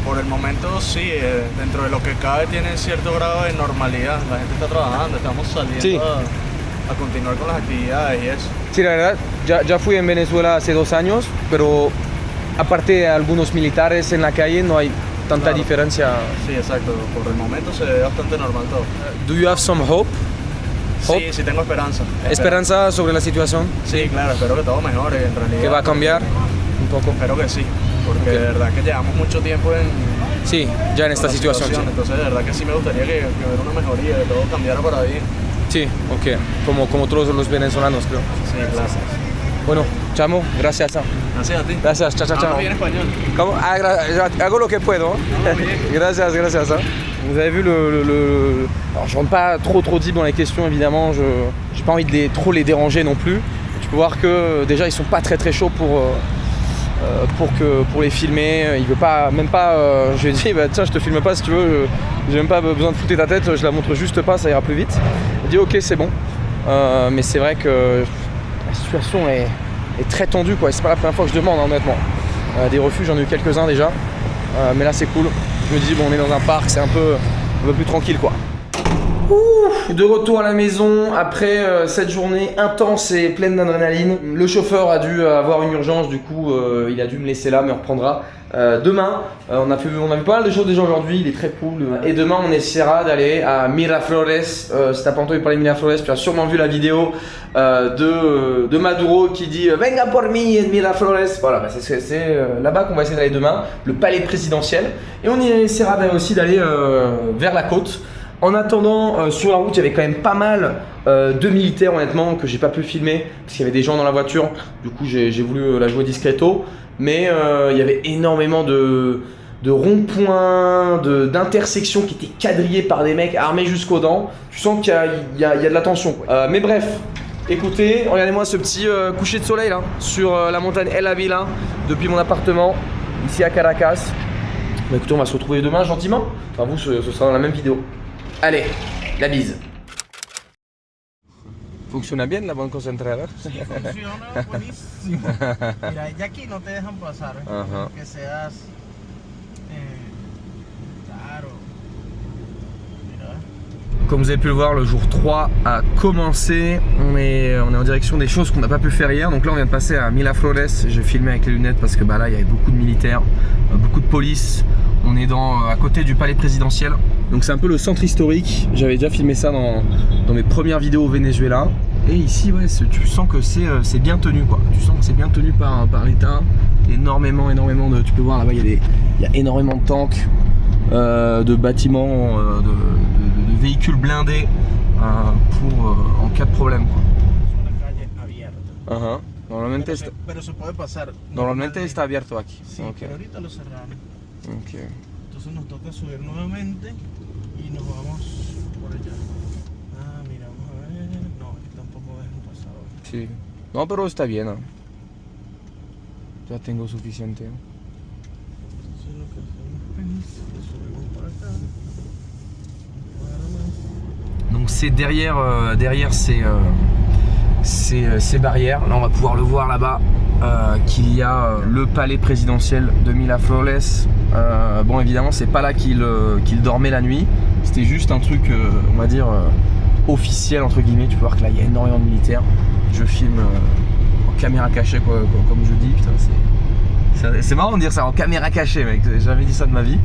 S6: Por el momento sí, dentro de lo que cabe tiene cierto grado de normalidad. La gente está trabajando, estamos saliendo
S3: Sí.
S6: a continuar con las actividades y eso.
S3: Sí, la verdad, ya fui en Venezuela hace 2 años, pero aparte algunos militares en la calle, no hay tanta
S6: Claro.
S3: diferencia.
S6: Sí, exacto. Por el momento se ve bastante normal todo.
S3: Do you have some hope?
S6: Sí, sí tengo esperanza.
S3: Esperanza sobre la situación,
S6: Sí, claro, espero que todo mejore en realidad.
S3: que va a cambiar un poco.
S6: Espero que sí, porque de verdad que llevamos mucho tiempo en
S3: Sí, ya en esta
S6: la
S3: situación.
S6: Entonces de verdad que sí me gustaría que hubiera una mejoría, que todo cambiara para bien.
S3: Sí, ok, como todos los venezolanos, creo.
S6: Sí, claro.
S3: Bueno, chamo, gracias.
S6: Gracias a ti.
S3: Gracias, chao, chao, chao.
S6: Habla bien español.
S3: Comment hago lo que puedo. Gracias, gracias. Vous avez vu Alors, je rentre pas trop deep dans les questions, évidemment. J'ai pas envie de trop les déranger non plus. Tu peux voir que déjà ils sont pas très chauds pour les filmer. Il veut pas, même pas. Je lui ai dit, bah tiens, je te filme pas si tu veux. J'ai même pas besoin de foutre ta tête. Je la montre juste pas, ça ira plus vite. Il dit ok, c'est bon. Mais c'est vrai que la situation est très tendue, quoi. C'est pas la première fois que je demande, hein, honnêtement. Des refus, j'en ai eu quelques-uns déjà. Mais là, c'est cool. Je me dis, bon, on est dans un parc, c'est un peu plus tranquille, quoi. Ouh, de retour à la maison après cette journée intense et pleine d'adrénaline. Le chauffeur a dû avoir une urgence, du coup il a dû me laisser là, mais on reprendra demain. On a vu pas mal de choses déjà aujourd'hui, il est très cool. Et demain on essaiera d'aller à Miraflores. Si t'as pas entendu parler de Miraflores, tu as sûrement vu la vidéo de Maduro qui dit Venga por mí en Miraflores. Voilà, bah c'est là-bas qu'on va essayer d'aller demain, le palais présidentiel. Et on essaiera aussi d'aller vers la côte. En attendant, sur la route, il y avait quand même pas mal de militaires, honnêtement, que j'ai pas pu filmer parce qu'il y avait des gens dans la voiture. Du coup, j'ai voulu la jouer discreto. Mais il y avait énormément de ronds-points, d'intersections qui étaient quadrillées par des mecs armés jusqu'aux dents. Tu sens qu'il y a de la tension, quoi. Mais bref, écoutez, regardez-moi ce petit coucher de soleil là sur la montagne El Avila depuis mon appartement ici à Caracas. Bah, écoutez, on va se retrouver demain gentiment. Enfin, vous, ce sera dans la même vidéo. Allez, la bise. Funciona bien la buen concentrador.
S7: Sí, funciona buenísimo. Mira, ya aquí no te dejan pasar, ¿eh?
S3: Ajá.
S7: Que seas claro. Mira.
S3: Comme vous avez pu le voir, le jour 3 a commencé. On est en direction des choses qu'on n'a pas pu faire hier. Donc là, on vient de passer à Miraflores. J'ai filmé avec les lunettes parce que bah, là, il y avait beaucoup de militaires, beaucoup de police. On est à côté du palais présidentiel. Donc c'est un peu le centre historique. J'avais déjà filmé ça dans mes premières vidéos au Venezuela. Et ici, ouais, tu sens que c'est bien tenu, quoi. Tu sens que c'est bien tenu par l'État. Énormément de... Tu peux voir là-bas, il y a énormément de tanks, de bâtiments, de véhicules blindés en cas de problème, quoi.
S7: Es una calle abierta.
S3: Ajá.
S7: Pero se puede pasar.
S3: Normalmente está abierto aquí.
S7: Sí,
S3: Ok.
S7: pero ahorita lo cerraron.
S3: Ok.
S7: Entonces nos toca subir nuevamente y nos vamos por allá. Ah, mira, vamos a ver. No, aquí tampoco dejan pasar.
S3: Sí. No, pero está bien, ¿no? Ya tengo suficiente.
S7: Entonces lo que hacemos es que subimos por acá.
S3: Donc c'est derrière ces barrières. Là on va pouvoir le voir là-bas qu'il y a le palais présidentiel de Miraflores. Bon évidemment c'est pas là qu'il dormait la nuit. C'était juste un truc on va dire officiel entre guillemets. Tu peux voir que là il y a énormément de militaires. Je filme en caméra cachée quoi, comme je dis. Putain, c'est marrant de dire ça en caméra cachée mec. J'ai jamais dit ça de ma vie.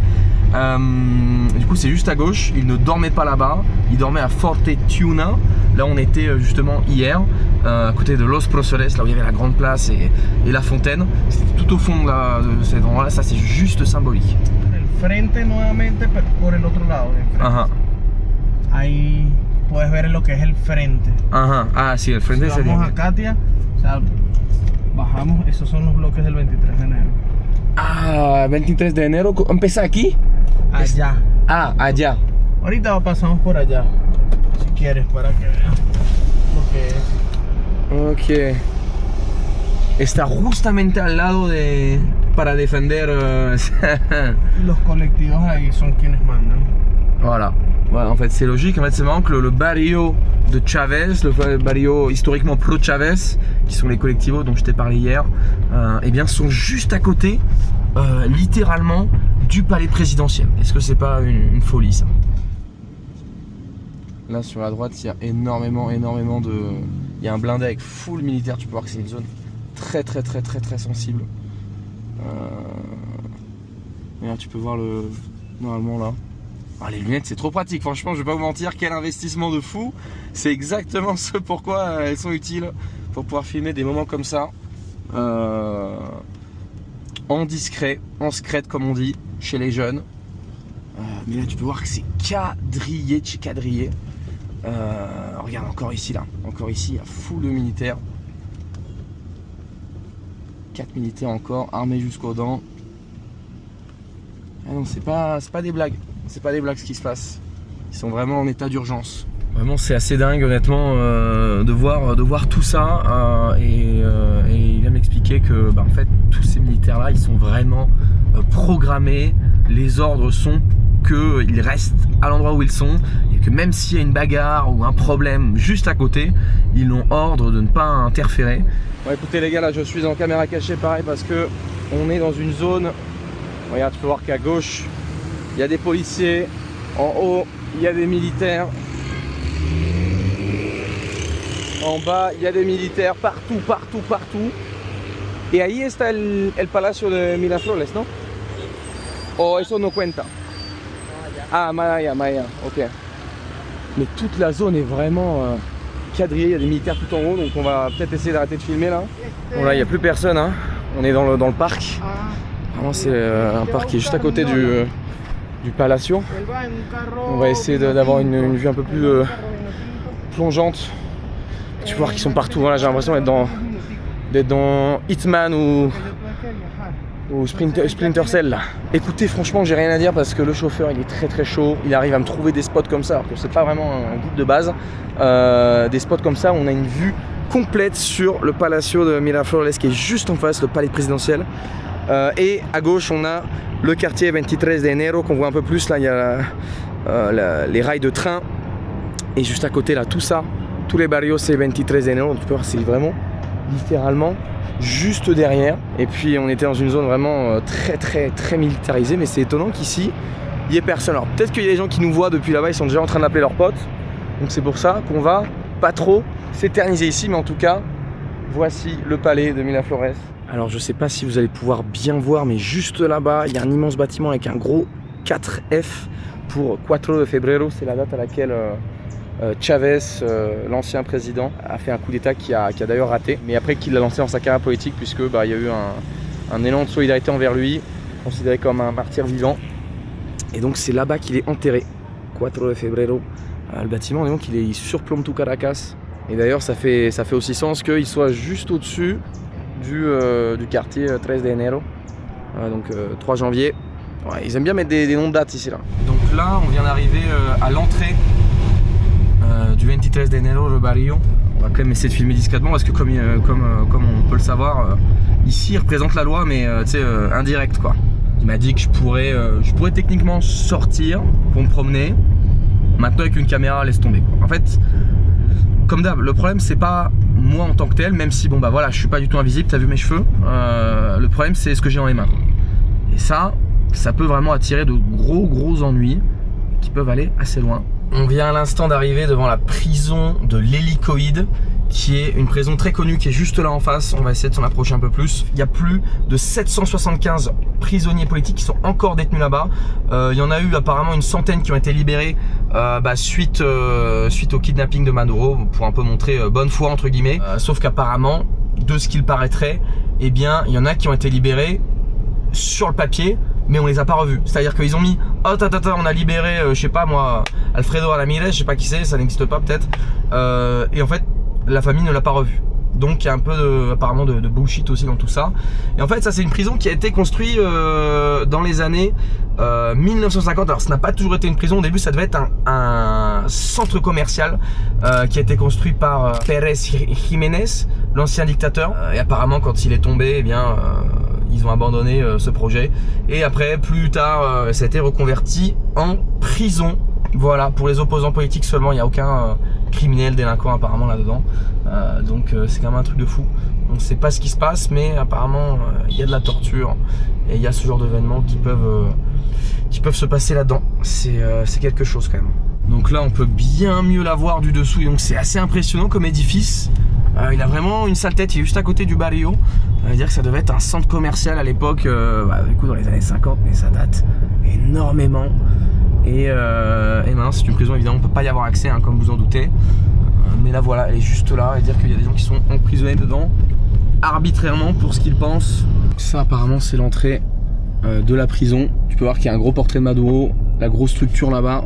S3: Du coup c'est juste à gauche, il ne dormait pas là-bas, il dormait à Fortuna. Là on était justement hier, à côté de Los Próceres, là où il y avait la grande place et la fontaine. C'était tout au fond de cet endroit là, ça c'est juste symbolique.
S7: El frente nuevamente por el otro lado.
S3: Ajá.
S7: Ahí puedes ver lo que es el frente.
S3: Ajá. Ah sí, el frente
S7: Si
S3: sería.
S7: vamos a Katia, o sea, bajamos, esos son los bloques del 23 de enero.
S3: Ah, 23 de enero, ¿empieza aquí?
S7: Allá.
S3: Ah, allá.
S7: Ahorita pasamos por allá, si quieres, para que veas lo que es.
S3: Ok. Está justamente al lado para defender.
S7: Los colectivos ahí son quienes mandan.
S3: Voilà. Voilà, en fait c'est logique, en fait c'est marrant que le barrio de Chavez, le barrio historiquement pro-Chavez, qui sont les collectivos dont je t'ai parlé hier, eh bien sont juste à côté, littéralement, du palais présidentiel. Est-ce que c'est pas une folie ça? Là sur la droite il y a énormément de... Il y a un blindé avec full militaire, tu peux voir que c'est une zone très sensible. Et là tu peux voir le... Normalement là. Ah, les lunettes c'est trop pratique, franchement je vais pas vous mentir, quel investissement de fou. C'est exactement ce pourquoi elles sont utiles, pour pouvoir filmer des moments comme ça. En discret, en secrète comme on dit, chez les jeunes. Mais là tu peux voir que c'est quadrillé de chez quadrillé. Regarde encore ici là, encore ici il y a full de militaires. 4 militaires encore, armés jusqu'aux dents. Ah non, c'est pas des blagues, c'est pas des blagues ce qui se passe. Ils sont vraiment en état d'urgence. Vraiment c'est assez dingue honnêtement de voir tout ça et il vient m'expliquer que en fait tous ces militaires là ils sont vraiment programmés, les ordres sont qu'ils restent à l'endroit où ils sont et que même s'il y a une bagarre ou un problème juste à côté, ils ont ordre de ne pas interférer. Bon écoutez les gars, là je suis en caméra cachée pareil parce que on est dans une zone, regarde tu peux voir qu'à gauche il y a des policiers, en haut il y a des militaires, en bas il y a des militaires partout. Et ahí está el palacio de Miraflores, ¿no? O eso no cuenta. Ah, Maya, ok. Mais toute la zone est vraiment quadrillée, il y a des militaires tout en haut, donc on va peut-être essayer d'arrêter de filmer là. Bon là, il n'y a plus personne, hein. On est dans le parc. Vraiment, c'est un parc qui est juste à côté du Palacio. On va essayer d'avoir une vue un peu plus plongeante. Tu peux voir qu'ils sont partout, voilà, j'ai l'impression d'être dans Hitman ou Splinter Cell là. Écoutez, franchement j'ai rien à dire parce que le chauffeur il est très chaud, il arrive à me trouver des spots comme ça alors que c'est pas vraiment un guide de base, des spots comme ça où on a une vue complète sur le Palacio de Miraflores qui est juste en face, le palais présidentiel, et à gauche on a le quartier 23 de Enero qu'on voit un peu plus, là il y a les rails de train, et juste à côté là tout ça, tous les barrios c'est 23 de Enero, donc tu peux voir c'est vraiment littéralement juste derrière. Et puis on était dans une zone vraiment très militarisée, mais c'est étonnant qu'ici il n'y ait personne. Alors peut-être qu'il y a des gens qui nous voient depuis là-bas, ils sont déjà en train d'appeler leurs potes, donc c'est pour ça qu'on va pas trop s'éterniser ici, mais en tout cas voici le palais de Miraflores. Alors je sais pas si vous allez pouvoir bien voir, mais juste là-bas il y a un immense bâtiment avec un gros 4F pour 4 de febrero, c'est la date à laquelle Chavez, l'ancien président, a fait un coup d'état qui a d'ailleurs raté, mais après qu'il l'a lancé dans sa carrière politique, puisque il y a eu un élan de solidarité envers lui, considéré comme un martyr vivant, et donc c'est là-bas qu'il est enterré, 4 de febrero. Le bâtiment, donc il surplombe tout Caracas, et d'ailleurs ça fait aussi sens qu'il soit juste au-dessus du quartier 13 de Enero, donc 3 janvier. Ouais, ils aiment bien mettre des noms de dates ici là. Donc là on vient d'arriver à l'entrée du 23 de Enero, le barrio. On va quand même essayer de filmer discrètement parce que comme on peut le savoir, ici il représente la loi, mais indirect quoi. Il m'a dit que je pourrais techniquement sortir pour me promener. Maintenant avec une caméra, laisse tomber quoi. En fait, comme d'hab, le problème c'est pas moi en tant que tel, même si bon bah voilà, je suis pas du tout invisible, t'as vu mes cheveux. Le problème c'est ce que j'ai dans les mains. Et ça peut vraiment attirer de gros ennuis qui peuvent aller assez loin. On vient à l'instant d'arriver devant la prison de l'Hélicoïde, qui est une prison très connue qui est juste là en face. On va essayer de s'en approcher un peu plus. Il y a plus de 775 prisonniers politiques qui sont encore détenus là-bas. Il y en a eu apparemment une centaine qui ont été libérés suite au kidnapping de Maduro, pour un peu montrer bonne foi entre guillemets. Sauf qu'apparemment, de ce qu'il paraîtrait, eh bien, il y en a qui ont été libérés sur le papier, mais on les a pas revus. C'est-à-dire qu'ils ont mis on a libéré je sais pas moi Alfredo Ramirez, je sais pas qui c'est, ça n'existe pas peut-être, et en fait la famille ne l'a pas revu. Donc il y a un peu apparemment de bullshit aussi dans tout ça. Et en fait ça c'est une prison qui a été construite dans les années 1950. Alors ça n'a pas toujours été une prison, au début ça devait être un centre commercial qui a été construit par Pérez Jiménez, l'ancien dictateur, et apparemment quand il est tombé, eh bien ils ont abandonné ce projet, et après plus tard ça a été reconverti en prison. Voilà, pour les opposants politiques seulement, il n'y a aucun criminel, délinquant apparemment là-dedans, donc c'est quand même un truc de fou. On ne sait pas ce qui se passe, mais apparemment il y a de la torture et il y a ce genre d'événements qui peuvent se passer là-dedans. C'est quelque chose quand même. Donc là on peut bien mieux la voir du dessous, et donc c'est assez impressionnant comme édifice. Il a vraiment une sale tête, il est juste à côté du barrio. Ça veut dire que ça devait être un centre commercial à l'époque, du coup dans les années 50, mais ça date énormément. Et maintenant c'est une prison, évidemment on peut pas y avoir accès, hein, comme vous en doutez. Mais là voilà, elle est juste là, et dire qu'il y a des gens qui sont emprisonnés dedans arbitrairement pour ce qu'ils pensent. Ça apparemment c'est l'entrée de la prison. Tu peux voir qu'il y a un gros portrait de Maduro, la grosse structure là-bas.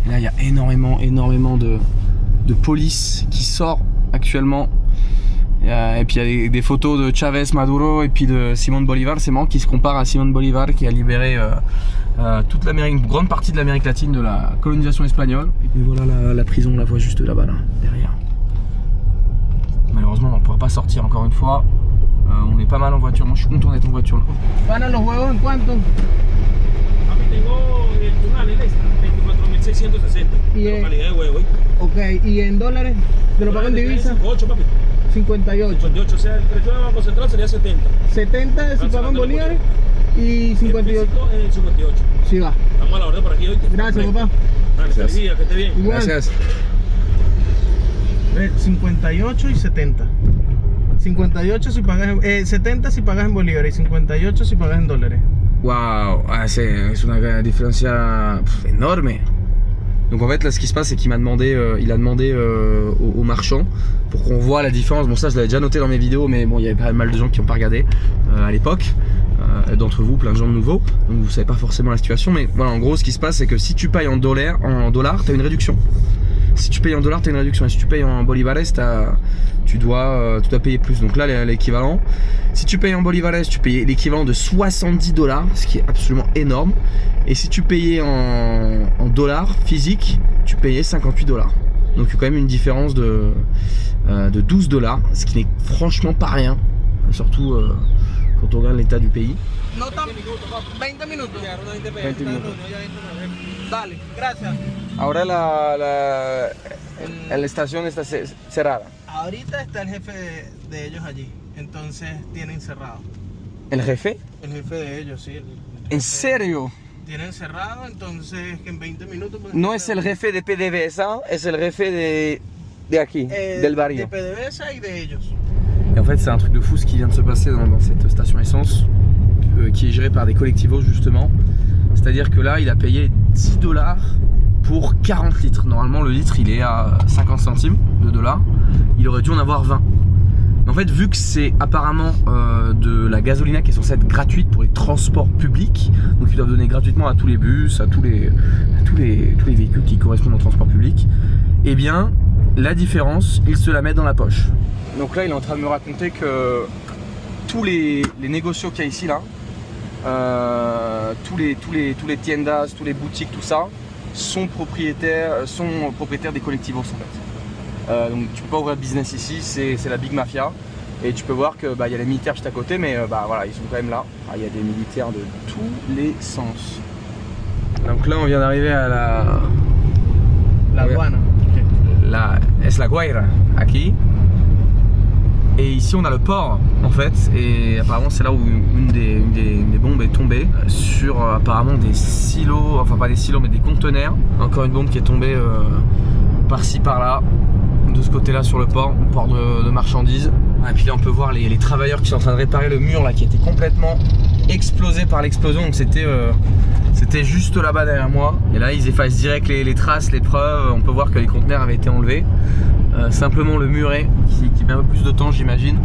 S3: Et là il y a énormément de police qui sort actuellement. Et puis il y a des photos de Chavez, Maduro et puis de Simón Bolívar. C'est marrant qui se compare à Simón Bolívar qui a libéré toute l'Amérique, une grande partie de l'Amérique latine de la colonisation espagnole. Et voilà la prison, on la voit juste là-bas, là, derrière. Malheureusement on ne pourra pas sortir encore une fois. On est pas mal en voiture, moi je suis content d'être en voiture.
S7: ¿Van a los juegos en cuánto?
S8: Tengo el tunal, el extra, 24.660.
S7: Y
S8: La calidad de huevo.
S7: Ok, ¿y en dólares? ¿Te lo pagan en divisa?
S8: 58, papi.
S7: 58.
S8: 58, o sea, el precio de Banco Central sería 70.
S7: 70 si pagan bolívares y 58.
S8: 58.
S7: Sí va.
S8: Estamos a la orden por aquí hoy.
S7: Gracias, papá.
S8: Dale, feliz día, que esté bien.
S7: Igual.
S3: Gracias.
S7: 58 y 70. 58 si pagas en, 70 si pagas en bolívares y 58 si pagas en dólares.
S3: Waouh, c'est une différence énorme. Donc en fait là ce qui se passe c'est qu'il m'a demandé, il a demandé aux marchands pour qu'on voit la différence. Bon ça je l'avais déjà noté dans mes vidéos mais bon il y avait pas mal de gens qui n'ont pas regardé à l'époque, d'entre vous, plein de gens de nouveaux, donc vous savez pas forcément la situation, mais voilà en gros ce qui se passe c'est que si tu payes en dollars t'as une réduction. Si tu payes en dollars t'as une réduction et si tu payes en bolívares tu dois payer plus. Donc là l'équivalent, si tu payes en bolívares tu payes l'équivalent de 70 $, ce qui est absolument énorme. Et si tu payais en dollars physiques, tu payais 58 $. Donc il y a quand même une différence de 12 $, ce qui n'est franchement pas rien, surtout quand on regarde l'état du pays.
S7: No tan 20 minutos.
S3: 20 minutos.
S7: Dale, gracias.
S3: Ahora la estación está cerrada.
S7: Ahorita está el jefe de ellos allí, entonces tienen cerrado.
S3: ¿El jefe?
S7: El jefe de ellos, sí.
S3: ¿En serio?
S7: Tienen cerrado, entonces que en 20 minutos...
S3: No es el jefe de PDVSA, es el jefe de aquí, del barrio.
S7: De PDVSA y de ellos.
S3: Et en fait c'est un truc de fou ce qui vient de se passer dans cette station essence qui est gérée par des collectivos justement. C'est-à-dire que là il a payé 10 $ pour 40 litres. Normalement le litre il est à 50 centimes de dollars. Il aurait dû en avoir 20. Mais en fait vu que c'est apparemment de la gasolina qui est censée être gratuite pour les transports publics, donc ils doivent donner gratuitement à tous les bus, à tous les véhicules qui correspondent au transport public, et eh bien la différence ils se la mettent dans la poche. Donc là il est en train de me raconter que tous les négocios qu'il y a ici là, tous les tiendas, tous les boutiques, tout ça sont propriétaires des collectivos en fait. Donc tu peux pas ouvrir de business ici, c'est la big mafia. Et tu peux voir que y a les militaires juste à côté, mais voilà, ils sont quand même là. Il y a des militaires de tous les sens. Donc là on vient d'arriver à
S7: La aduana.
S3: Es la Guaira, aquí. Et ici on a le port en fait, et apparemment c'est là où une des bombes est tombée sur apparemment des silos, enfin pas des silos mais des conteneurs. Encore une bombe qui est tombée par-ci par-là, de ce côté là sur le port de marchandises. Et puis là on peut voir les travailleurs qui sont en train de réparer le mur là qui était complètement explosé par l'explosion, donc c'était juste là-bas derrière moi. Et là ils effacent direct les traces, les preuves, on peut voir que les conteneurs avaient été enlevés. Simplement le muret qui met un peu plus de temps j'imagine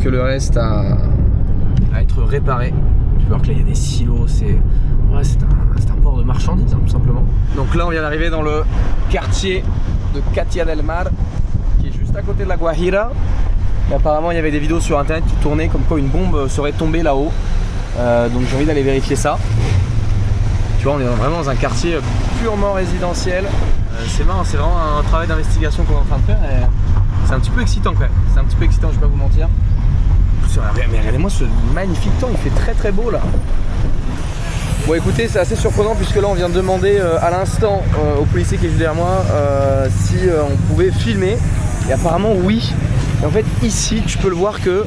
S3: que le reste à être réparé. Tu peux voir que là il y a des silos, c'est un port de marchandises hein, tout simplement. Donc là on vient d'arriver dans le quartier de Catia del Mar qui est juste à côté de la Guajira. Et apparemment il y avait des vidéos sur internet qui tournaient comme quoi une bombe serait tombée là-haut. Donc j'ai envie d'aller vérifier ça. Tu vois on est vraiment dans un quartier purement résidentiel. C'est marrant, c'est vraiment un travail d'investigation qu'on est en train de faire et c'est un petit peu excitant quand même. C'est un petit peu excitant, je vais pas vous mentir. Mais regardez-moi ce magnifique temps, il fait très très beau là. Bon écoutez, c'est assez surprenant puisque là on vient de demander à l'instant au policier qui est juste derrière moi si on pouvait filmer. Et apparemment oui. Et en fait ici tu peux le voir que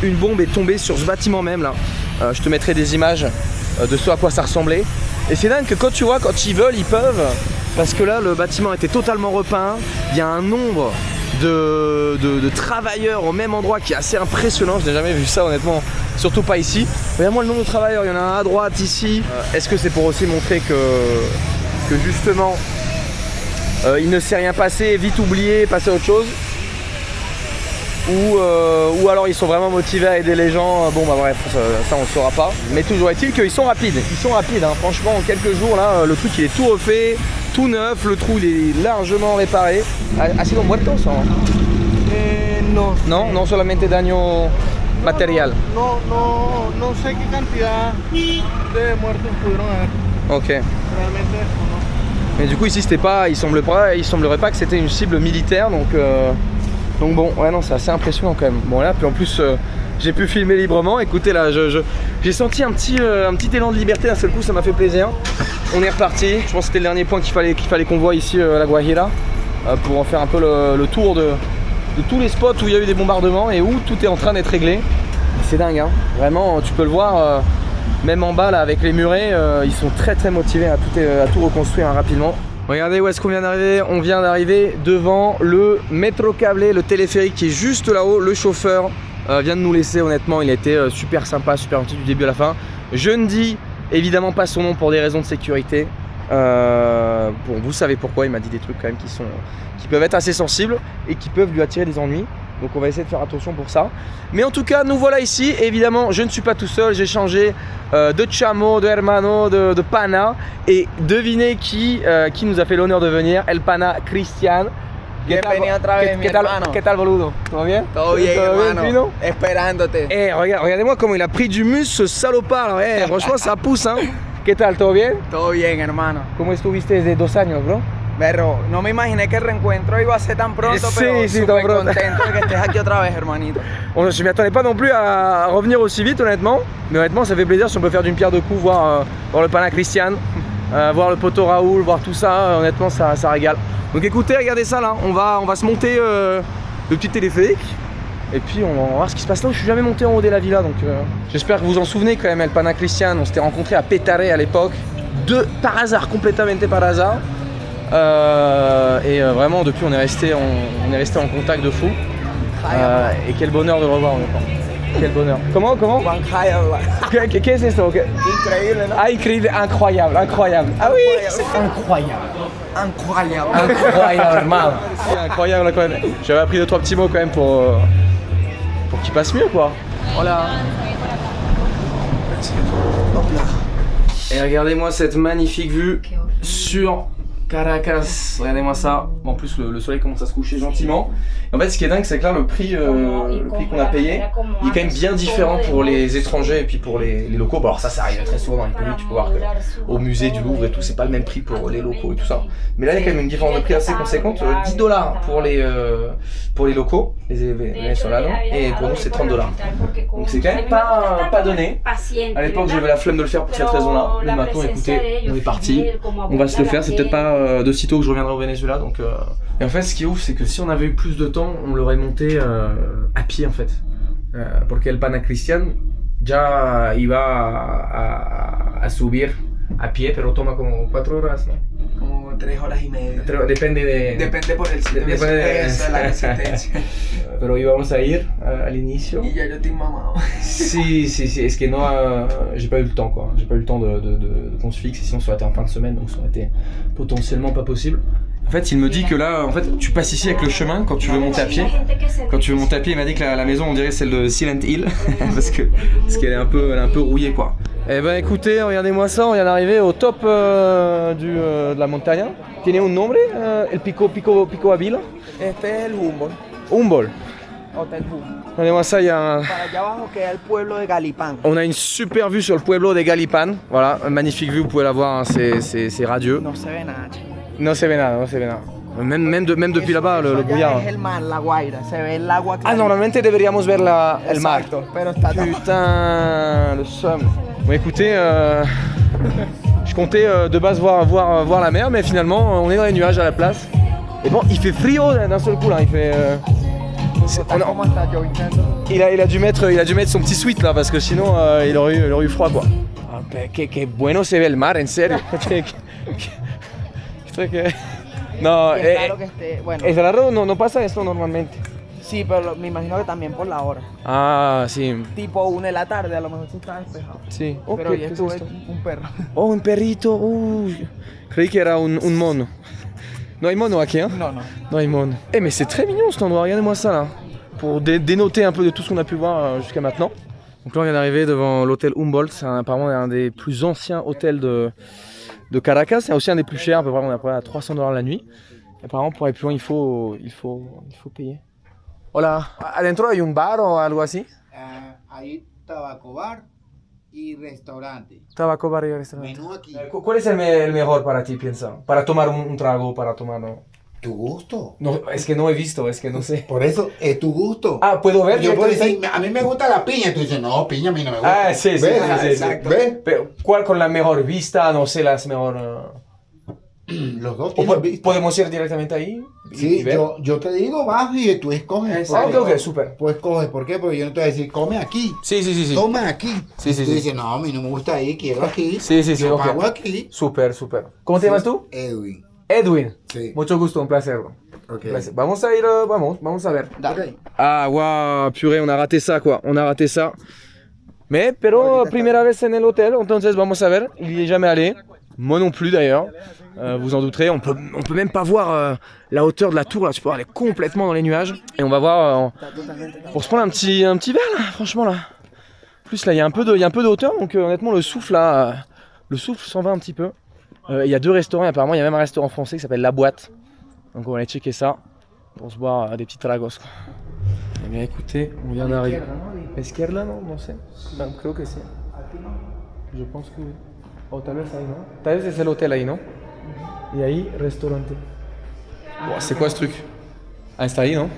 S3: une bombe est tombée sur ce bâtiment même là. Je te mettrai des images de ce à quoi ça ressemblait. Et c'est dingue que quand tu vois, quand ils veulent, ils peuvent. Parce que là le bâtiment était totalement repeint. Il y a un nombre
S2: de travailleurs au même endroit qui est assez impressionnant. Je n'ai jamais vu ça honnêtement, surtout pas ici. Regarde-moi le nombre de travailleurs, il y en a un à droite ici. Est-ce que c'est pour aussi montrer que justement il ne s'est rien passé, vite oublié, passer à autre chose, ou alors ils sont vraiment motivés à aider les gens. Bon bah bref, ça on ne saura pas. Mais toujours est-il qu'ils sont rapides. Ils sont rapides, hein. Franchement en quelques jours là, le truc il est tout refait, tout neuf, le trou il est largement réparé. Ha sido muertos o?
S7: No.
S2: Non, non solamente daño material.
S7: No sé qué cantidad de muertos pudieron haber.
S2: Ok.
S7: Realmente desconozco.
S2: Mais du coup ici c'était pas, il semblerait pas que c'était une cible militaire, donc bon, ouais non c'est assez impressionnant quand même. Bon là, puis en plus j'ai pu filmer librement. Écoutez là, j'ai senti un petit élan de liberté d'un seul coup, ça m'a fait plaisir. On est reparti. Je pense que c'était le dernier point qu'il fallait qu'on voit ici à La Guajira, pour en faire un peu le tour de tous les spots où il y a eu des bombardements et où tout est en train d'être réglé. C'est dingue, hein. Vraiment, tu peux le voir. Même en bas là avec les murets, ils sont très motivés à tout reconstruire rapidement. Regardez où est-ce qu'on vient d'arriver. On vient d'arriver devant le métro câblé, le téléphérique qui est juste là-haut. Le chauffeur vient de nous laisser, honnêtement il a été super sympa, super gentil du début à la fin. Je ne dis évidemment pas son nom pour des raisons de sécurité. Bon, vous savez pourquoi, il m'a dit des trucs quand même qui peuvent être assez sensibles et qui peuvent lui attirer des ennuis. Donc on va essayer de faire attention pour ça. Mais en tout cas, nous voilà ici. Et évidemment, je ne suis pas tout seul. J'ai changé de chamo, de hermano, de pana. Et devinez qui nous a fait l'honneur de venir. El pana Cristian.
S9: Bienvenido otra vez, mi hermano.
S2: ¿Qué tal, boludo? ¿Todo bien?
S9: Todo bien, hermano.
S2: Fino?
S9: Esperándote.
S2: Regardez-moi comment il a pris du muscle, ce salopard. Franchement, ça pousse, hein. ¿Qué tal? ¿Todo bien?
S9: Todo bien, hermano.
S2: ¿Cómo estuviste desde 2 años, bro?
S9: Pero no me imaginé que el reencuentro iba a ser tan pronto,
S2: Sí,
S9: pero
S2: sí,
S9: súper
S2: tan pronto.
S9: contento de que estés aquí otra vez, hermanito.
S2: Je ne m'y attendais pas non plus à revenir aussi vite, honnêtement. Mais honnêtement, ça fait plaisir si on peut faire d'une pierre deux coups, voir le pana Cristian, voir le poteau Raoul, voir tout ça. Honnêtement, ça régale. Donc écoutez, regardez ça là. On va se monter le petit téléphérique. Et puis on va voir ce qui se passe là. Je suis jamais monté en haut de la villa, donc j'espère que vous vous en souvenez quand même. El pana Cristian, on s'était rencontrés à Petare à l'époque. Par hasard, complètement par hasard. Vraiment depuis on est resté en contact de fou. Et quel bonheur de le revoir honnêtement. Quel bonheur. Comment Qu'est-ce que c'est ça?
S9: Increíble, ¿no?
S2: Ah, incroyable. Ah oui, c'est incroyable. Incroyable, hermano. Incroyable. J'avais appris 2-3 petits mots quand même pour qu'il passe mieux quoi. Voilà. Et regardez-moi cette magnifique vue sur Caracas, regardez-moi ça. En plus le soleil commence à se coucher gentiment. Et en fait ce qui est dingue c'est que là le prix qu'on a payé il est quand même bien différent pour les étrangers et puis pour les locaux. Bon, alors ça arrive très souvent dans les pays, tu peux voir qu'au musée du Louvre et tout c'est pas le même prix pour les locaux et tout ça. Mais là il y a quand même une différence de prix assez conséquente. $10 pour les locaux, les Vénézolanos, et pour nous c'est $30. Donc c'est quand même pas donné. À l'époque j'avais la flemme de le faire pour cette raison là. Mais maintenant écoutez, on est parti, on va se le faire, c'est peut-être pas de sitôt que je reviendrai au Venezuela donc Et en fait ce qui est ouf c'est que si on avait eu plus de temps on l'aurait monté à pied en fait porque el pana Cristian ya iba a subir a pie pero toma como 4 horas, ¿no?
S9: Como 3 horas y media.
S2: Depende
S9: por el
S2: Depende de
S9: la resistencia.
S2: Pero íbamos a ir al inicio.
S9: Y ya yo estoy mamado.
S2: Si, est-ce que non, j'ai pas eu le temps quoi. J'ai pas eu le temps qu'on se fixe, sinon ça aurait été en fin de semaine donc ça aurait été potentiellement pas possible. En fait, il me dit que là, en fait, tu passes ici avec le chemin quand tu veux monter à pied. Quand tu veux monter à pied, il m'a dit que la maison, on dirait celle de Silent Hill parce qu'elle est un peu rouillée quoi. Eh ben écoutez, regardez-moi ça, on vient d'arriver au top de la montagne. Tiene un nombre, el Pico Avila.
S9: Este es el Humboldt.
S2: Humboldt.
S9: Hotel Humboldt.
S2: Regardez-moi ça, il y a un...
S9: Para allá abajo queda el pueblo de Galipán.
S2: On a une super vue sur le pueblo de Galipán. Voilà, une magnifique vue, vous pouvez la voir, hein, c'est radieux.
S9: No se ve nada.
S2: No se ve nada. Même depuis là-bas, le brouillard.
S9: Es el mar, la Guaira, se ve el agua.
S2: Ah, normalmente deberíamos ver el mar.
S9: Exacto, pero está
S2: Putain, le somme. Bon écoutez, je comptais de base voir la mer, mais finalement on est dans les nuages à la place. Et bon, il fait frio d'un seul coup là, il fait... Il a dû mettre son petit sweat là, parce que sinon il aurait eu froid quoi. Que bueno se ve el mar, en serio.
S3: No,
S9: Y es raro que esté, bueno,
S3: es raro, no pasa esto normalmente.
S9: sí, pero me imagino que también por la hora.
S3: Ah, sí.
S9: Tipo 1 de la tarde, a lo mejor sí está despejado.
S3: Sí. Oh,
S9: Pero
S3: ¿qué
S9: ya
S3: es
S9: estuve
S3: esto?
S9: un perro.
S3: Oh, un perrito. Creí que era un mono. No hay mono aquí, hein?
S9: No, no.
S3: No hay mono. Eh, mais c'est très mignon cet endroit, regardez-moi ça là. Pour dénoter un peu de tout ce qu'on a pu voir jusqu'à maintenant. Donc là, on vient d'arriver devant l'hôtel Humboldt. C'est apparemment un des plus anciens hôtels de Caracas. C'est aussi un des plus chers, à peu près, on est à peu près à $300 la nuit. Et apparemment, pour aller plus loin, il faut payer. Hola, ¿adentro hay un bar o algo así?
S10: Hay tabaco bar y restaurante.
S3: Tabaco bar y restaurante.
S10: Menú aquí.
S3: ¿Cuál es el mejor para ti, piensa? Para tomar un trago, para tomar... No.
S10: ¿Tu gusto?
S3: No, es que no he visto, es que no sé.
S10: Por eso, es tu gusto.
S3: Ah, ¿puedo ver?
S10: Yo puedo decir, a mí me gusta la piña. Tú dices, no, piña a mí no me gusta.
S3: Ah, sí, sí,
S10: ¿Ves?
S3: sí, sí, sí.
S10: Exacto. ¿Ves?
S3: Pero, ¿cuál con la mejor vista? No sé, las mejor...
S10: Los dos
S3: ¿O
S10: tienen vista.
S3: podemos ir directamente ahí?
S10: Sí,
S3: y ver?
S10: yo te digo, vas y tú escoges.
S3: Ah,
S10: porque-
S3: ok, súper.
S10: Pues escoges, ¿por qué? Porque yo no te voy a decir, come aquí.
S3: Sí, sí, sí, sí.
S10: Toma aquí.
S3: Sí, sí,
S10: Tú
S3: sí.
S10: dices, no, a mí no me gusta ahí, quiero aquí.
S3: Sí, sí, sí,
S10: Yo
S3: ok.
S10: pago aquí.
S3: Súper, súper. ¿Cómo te llamas tú?
S10: Edwin.
S3: Edwin.
S10: Sí.
S3: Mucho gusto, un placer. Bro.
S10: Ok.
S3: Un placer. Vamos a ir, vamos a ver.
S10: Dale.
S3: Ah, waouh, purée, on a raté ça, quoi. On a raté ça. Mais, pero primera vez en el hotel, entonces vamos a ver. Il y est jamais allé. Moi non plus d'ailleurs. Vous en douterez. On peut même pas voir la hauteur de la tour là. Tu peux voir, elle est complètement dans les nuages. Et on va voir pour se prendre un petit verre là, franchement là. En plus là, il y a un peu de hauteur, donc honnêtement le souffle là, le souffle s'en va un petit peu. Il y a 2 restaurants. Apparemment, il y a même un restaurant français qui s'appelle La Boîte. Donc on va aller checker ça pour se boire des petits tragos quoi. Eh bien écoutez, on vient d'arriver. Izquierda, non? No sé. No, creo que sí. Je pense que oui. O tal vez ahí, ¿no? Tal vez es el hotel ahí, ¿no? Y ahí, restaurante. Wow, c'est quoi ce truc? Ah, c'est ahí, non?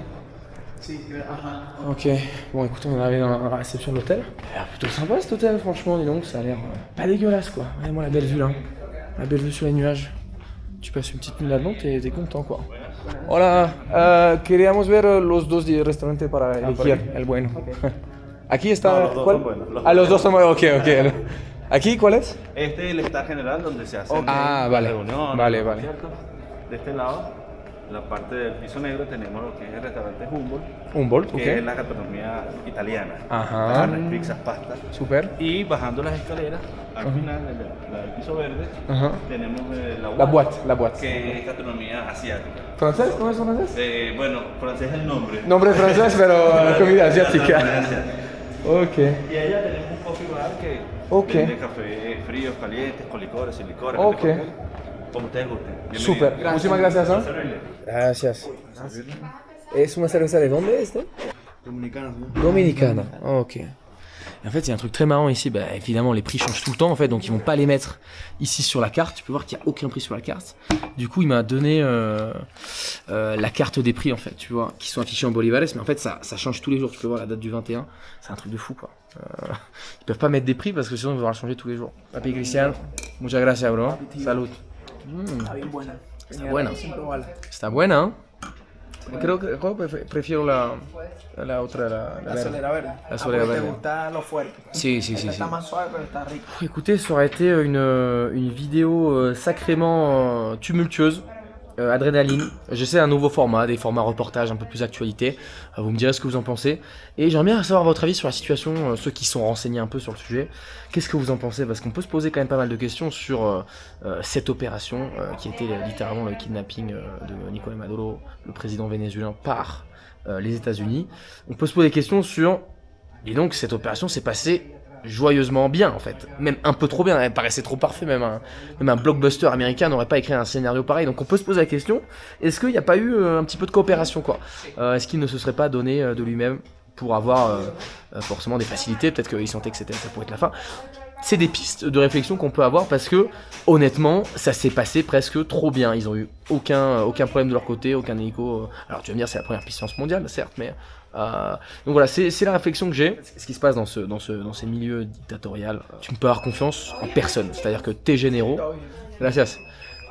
S3: Ok, bon écoute, on est arrivé dans la réception de l'hôtel. Il a l'air plutôt sympa cet hôtel, franchement, dis donc, ça a l'air pas dégueulasse quoi. Regardez-moi la belle vue là. La belle vue sur les nuages. Tu passes une petite nuit là-dedans, t'es content quoi. Hola, queríamos ver los dos restaurantes para elegir el bueno. Aquí está.
S6: No, los dos
S3: ¿cuál?
S6: son buenos, los
S3: Ah, los
S6: dos
S3: dos son buenos, ok. ¿Aquí cuál es?
S6: Este es el estar general donde se hacen
S3: Ah,
S6: las
S3: vale.
S6: reuniones,
S3: Vale,
S6: los
S3: vale.
S6: conciertos. De este lado, la parte del piso negro, tenemos lo que es el restaurante Humboldt,
S3: Humboldt,
S6: que
S3: ok.
S6: es la gastronomía italiana.
S3: Ajá.
S6: Carnes, pizzas, pastas.
S3: Super.
S6: Y bajando las escaleras, al final, del piso verde,
S3: Ajá.
S6: tenemos
S3: La boîte.
S6: que es gastronomía asiática.
S3: ¿Francés? ¿Cómo es francés?
S6: Bueno, francés es el nombre.
S3: Nombre francés, pero comida
S6: Comida
S3: asiática.
S6: asiática.
S3: Ok.
S6: Y allá tenemos un coffee bar que
S3: Ok.
S6: vende café fríos, calientes, con licores, sin licores.
S3: Ok.
S6: Como ustedes gusten. Bienvenido.
S3: Super. Muchísimas gracias. ¿no?
S6: Servirle.
S3: Gracias. ¿Es una cerveza de dónde este?
S7: Dominicana.
S3: Dominicana. Ok. Et en fait, il y a un truc très marrant ici. Bah, évidemment, les prix changent tout le temps en fait, donc ils vont pas les mettre ici sur la carte. Tu peux voir qu'il n'y a aucun prix sur la carte. Du coup, il m'a donné la carte des prix en fait, tu vois, qui sont affichés en bolivares, mais en fait, ça change tous les jours. Tu peux voir la date du 21. C'est un truc de fou quoi. Ils peuvent pas mettre des prix parce que sinon, ils vont le changer tous les jours. Papi Cristian, muchas gracias, bro. Salud.
S9: Está bien buena.
S3: Está buena.
S9: Sin probarla.
S3: Está buena, ¿eh? Creo que prefiero la otra,
S9: La solera verde.
S3: La solera
S9: porque
S3: verde.
S9: te gusta lo fuerte.
S3: Si, si, si.
S9: Esta
S3: si.
S9: está más suave, pero está rica.
S3: Écoutez, ça aurait été une vidéo sacrément tumultueuse, adrénaline. J'essaie un nouveau format, des formats reportages un peu plus actualité. Vous me direz ce que vous en pensez. Et j'aimerais bien savoir votre avis sur la situation, ceux qui sont renseignés un peu sur le sujet. Qu'est-ce que vous en pensez? Parce qu'on peut se poser quand même pas mal de questions sur cette opération qui était littéralement le kidnapping de Nicolás Maduro, le président vénézuélien, par les États-Unis. On peut se poser des questions sur... Et donc cette opération s'est passée joyeusement bien en fait, même un peu trop bien, elle paraissait trop parfait, même un blockbuster américain n'aurait pas écrit un scénario pareil, donc on peut se poser la question, est-ce qu'il n'y a pas eu un petit peu de coopération quoi? Est-ce qu'il ne se serait pas donné de lui-même pour avoir forcément des facilités, peut-être qu'il sentait que ça pourrait être la fin. C'est des pistes de réflexion qu'on peut avoir parce que honnêtement ça s'est passé presque trop bien, ils ont eu aucun problème de leur côté, aucun hélico, alors tu vas me dire c'est la première puissance mondiale certes, mais donc voilà, c'est la réflexion que j'ai. Ce qui se passe dans ces milieux dictatoriaux, tu ne peux avoir confiance en personne. C'est-à-dire que tes généraux, gracias,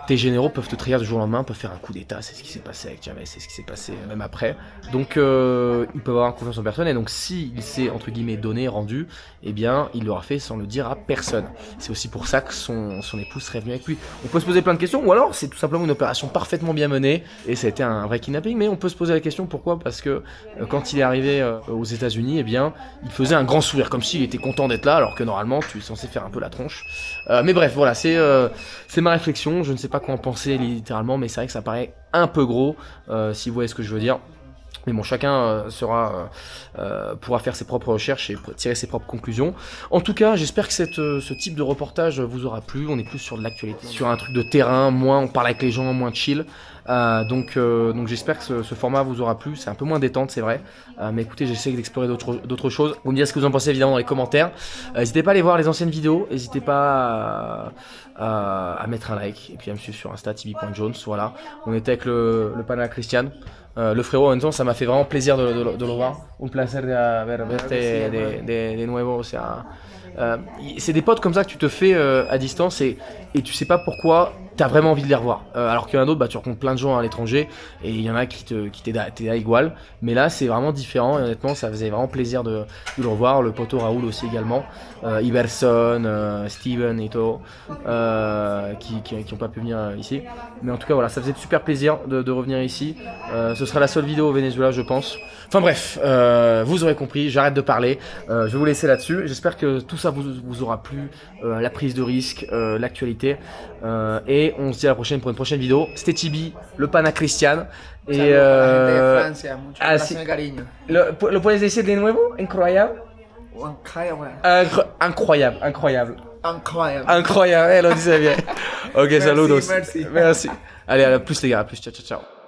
S3: tes généraux peuvent te trahir du jour au lendemain, peuvent faire un coup d'état, c'est ce qui s'est passé avec Chavez, c'est ce qui s'est passé même après. Donc ils peuvent avoir confiance en personne, et donc s'il s'est entre guillemets donné, rendu, eh bien il l'aura fait sans le dire à personne. C'est aussi pour ça que son épouse serait venue avec lui. On peut se poser plein de questions, ou alors c'est tout simplement une opération parfaitement bien menée, et ça a été un vrai kidnapping, mais on peut se poser la question pourquoi, parce que quand il est arrivé aux États-Unis, eh bien il faisait un grand sourire, comme s'il était content d'être là, alors que normalement tu es censé faire un peu la tronche. Mais bref, voilà, c'est ma réflexion, je ne sais pas quoi en penser littéralement, mais c'est vrai que ça paraît un peu gros, si vous voyez ce que je veux dire. Mais bon, chacun pourra faire ses propres recherches et tirer ses propres conclusions. En tout cas, j'espère que ce type de reportage vous aura plu. On est plus sur de l'actualité, sur un truc de terrain, moins on parle avec les gens, moins chill. Donc j'espère que ce format vous aura plu. C'est un peu moins détente, c'est vrai. Mais écoutez, j'essaie d'explorer d'autres choses. Vous me direz ce que vous en pensez évidemment dans les commentaires. N'hésitez pas à aller voir les anciennes vidéos. N'hésitez pas à mettre un like. Et puis à me suivre sur Insta, tibi.jones. Voilà. On était avec le pana Christian. Le frérot, en même temps, ça m'a fait vraiment plaisir de le voir. Un placer de verte de nuevo. C'est des potes comme ça que tu te fais à distance et tu sais pas pourquoi t'as vraiment envie de les revoir. Alors qu'il y en a d'autres, tu rencontres plein de gens à l'étranger et il y en a qui t'aident à igual. Mais là, c'est vraiment différent et honnêtement, ça faisait vraiment plaisir de le revoir. Le poteau Raoul aussi également. Iberson, Steven et tout, qui ont pas pu venir ici. Mais en tout cas, voilà, ça faisait super plaisir de revenir ici. Ce sera la seule vidéo au Venezuela, je pense. Enfin bref, vous aurez compris, j'arrête de parler. Je vais vous laisser là-dessus. J'espère que tout ça vous aura plu, la prise de risque, l'actualité. Et on se dit à la prochaine pour une prochaine vidéo. C'était Tibi, le pana Christian. Et ¿Lo puedes decir de nuevo? Incroyable. Incroyable, incroyable. Incroyable, elle le disait bien. Ok, saludos.
S9: Merci.
S3: Merci. Allez, à la plus les gars, à plus, ciao, ciao, ciao.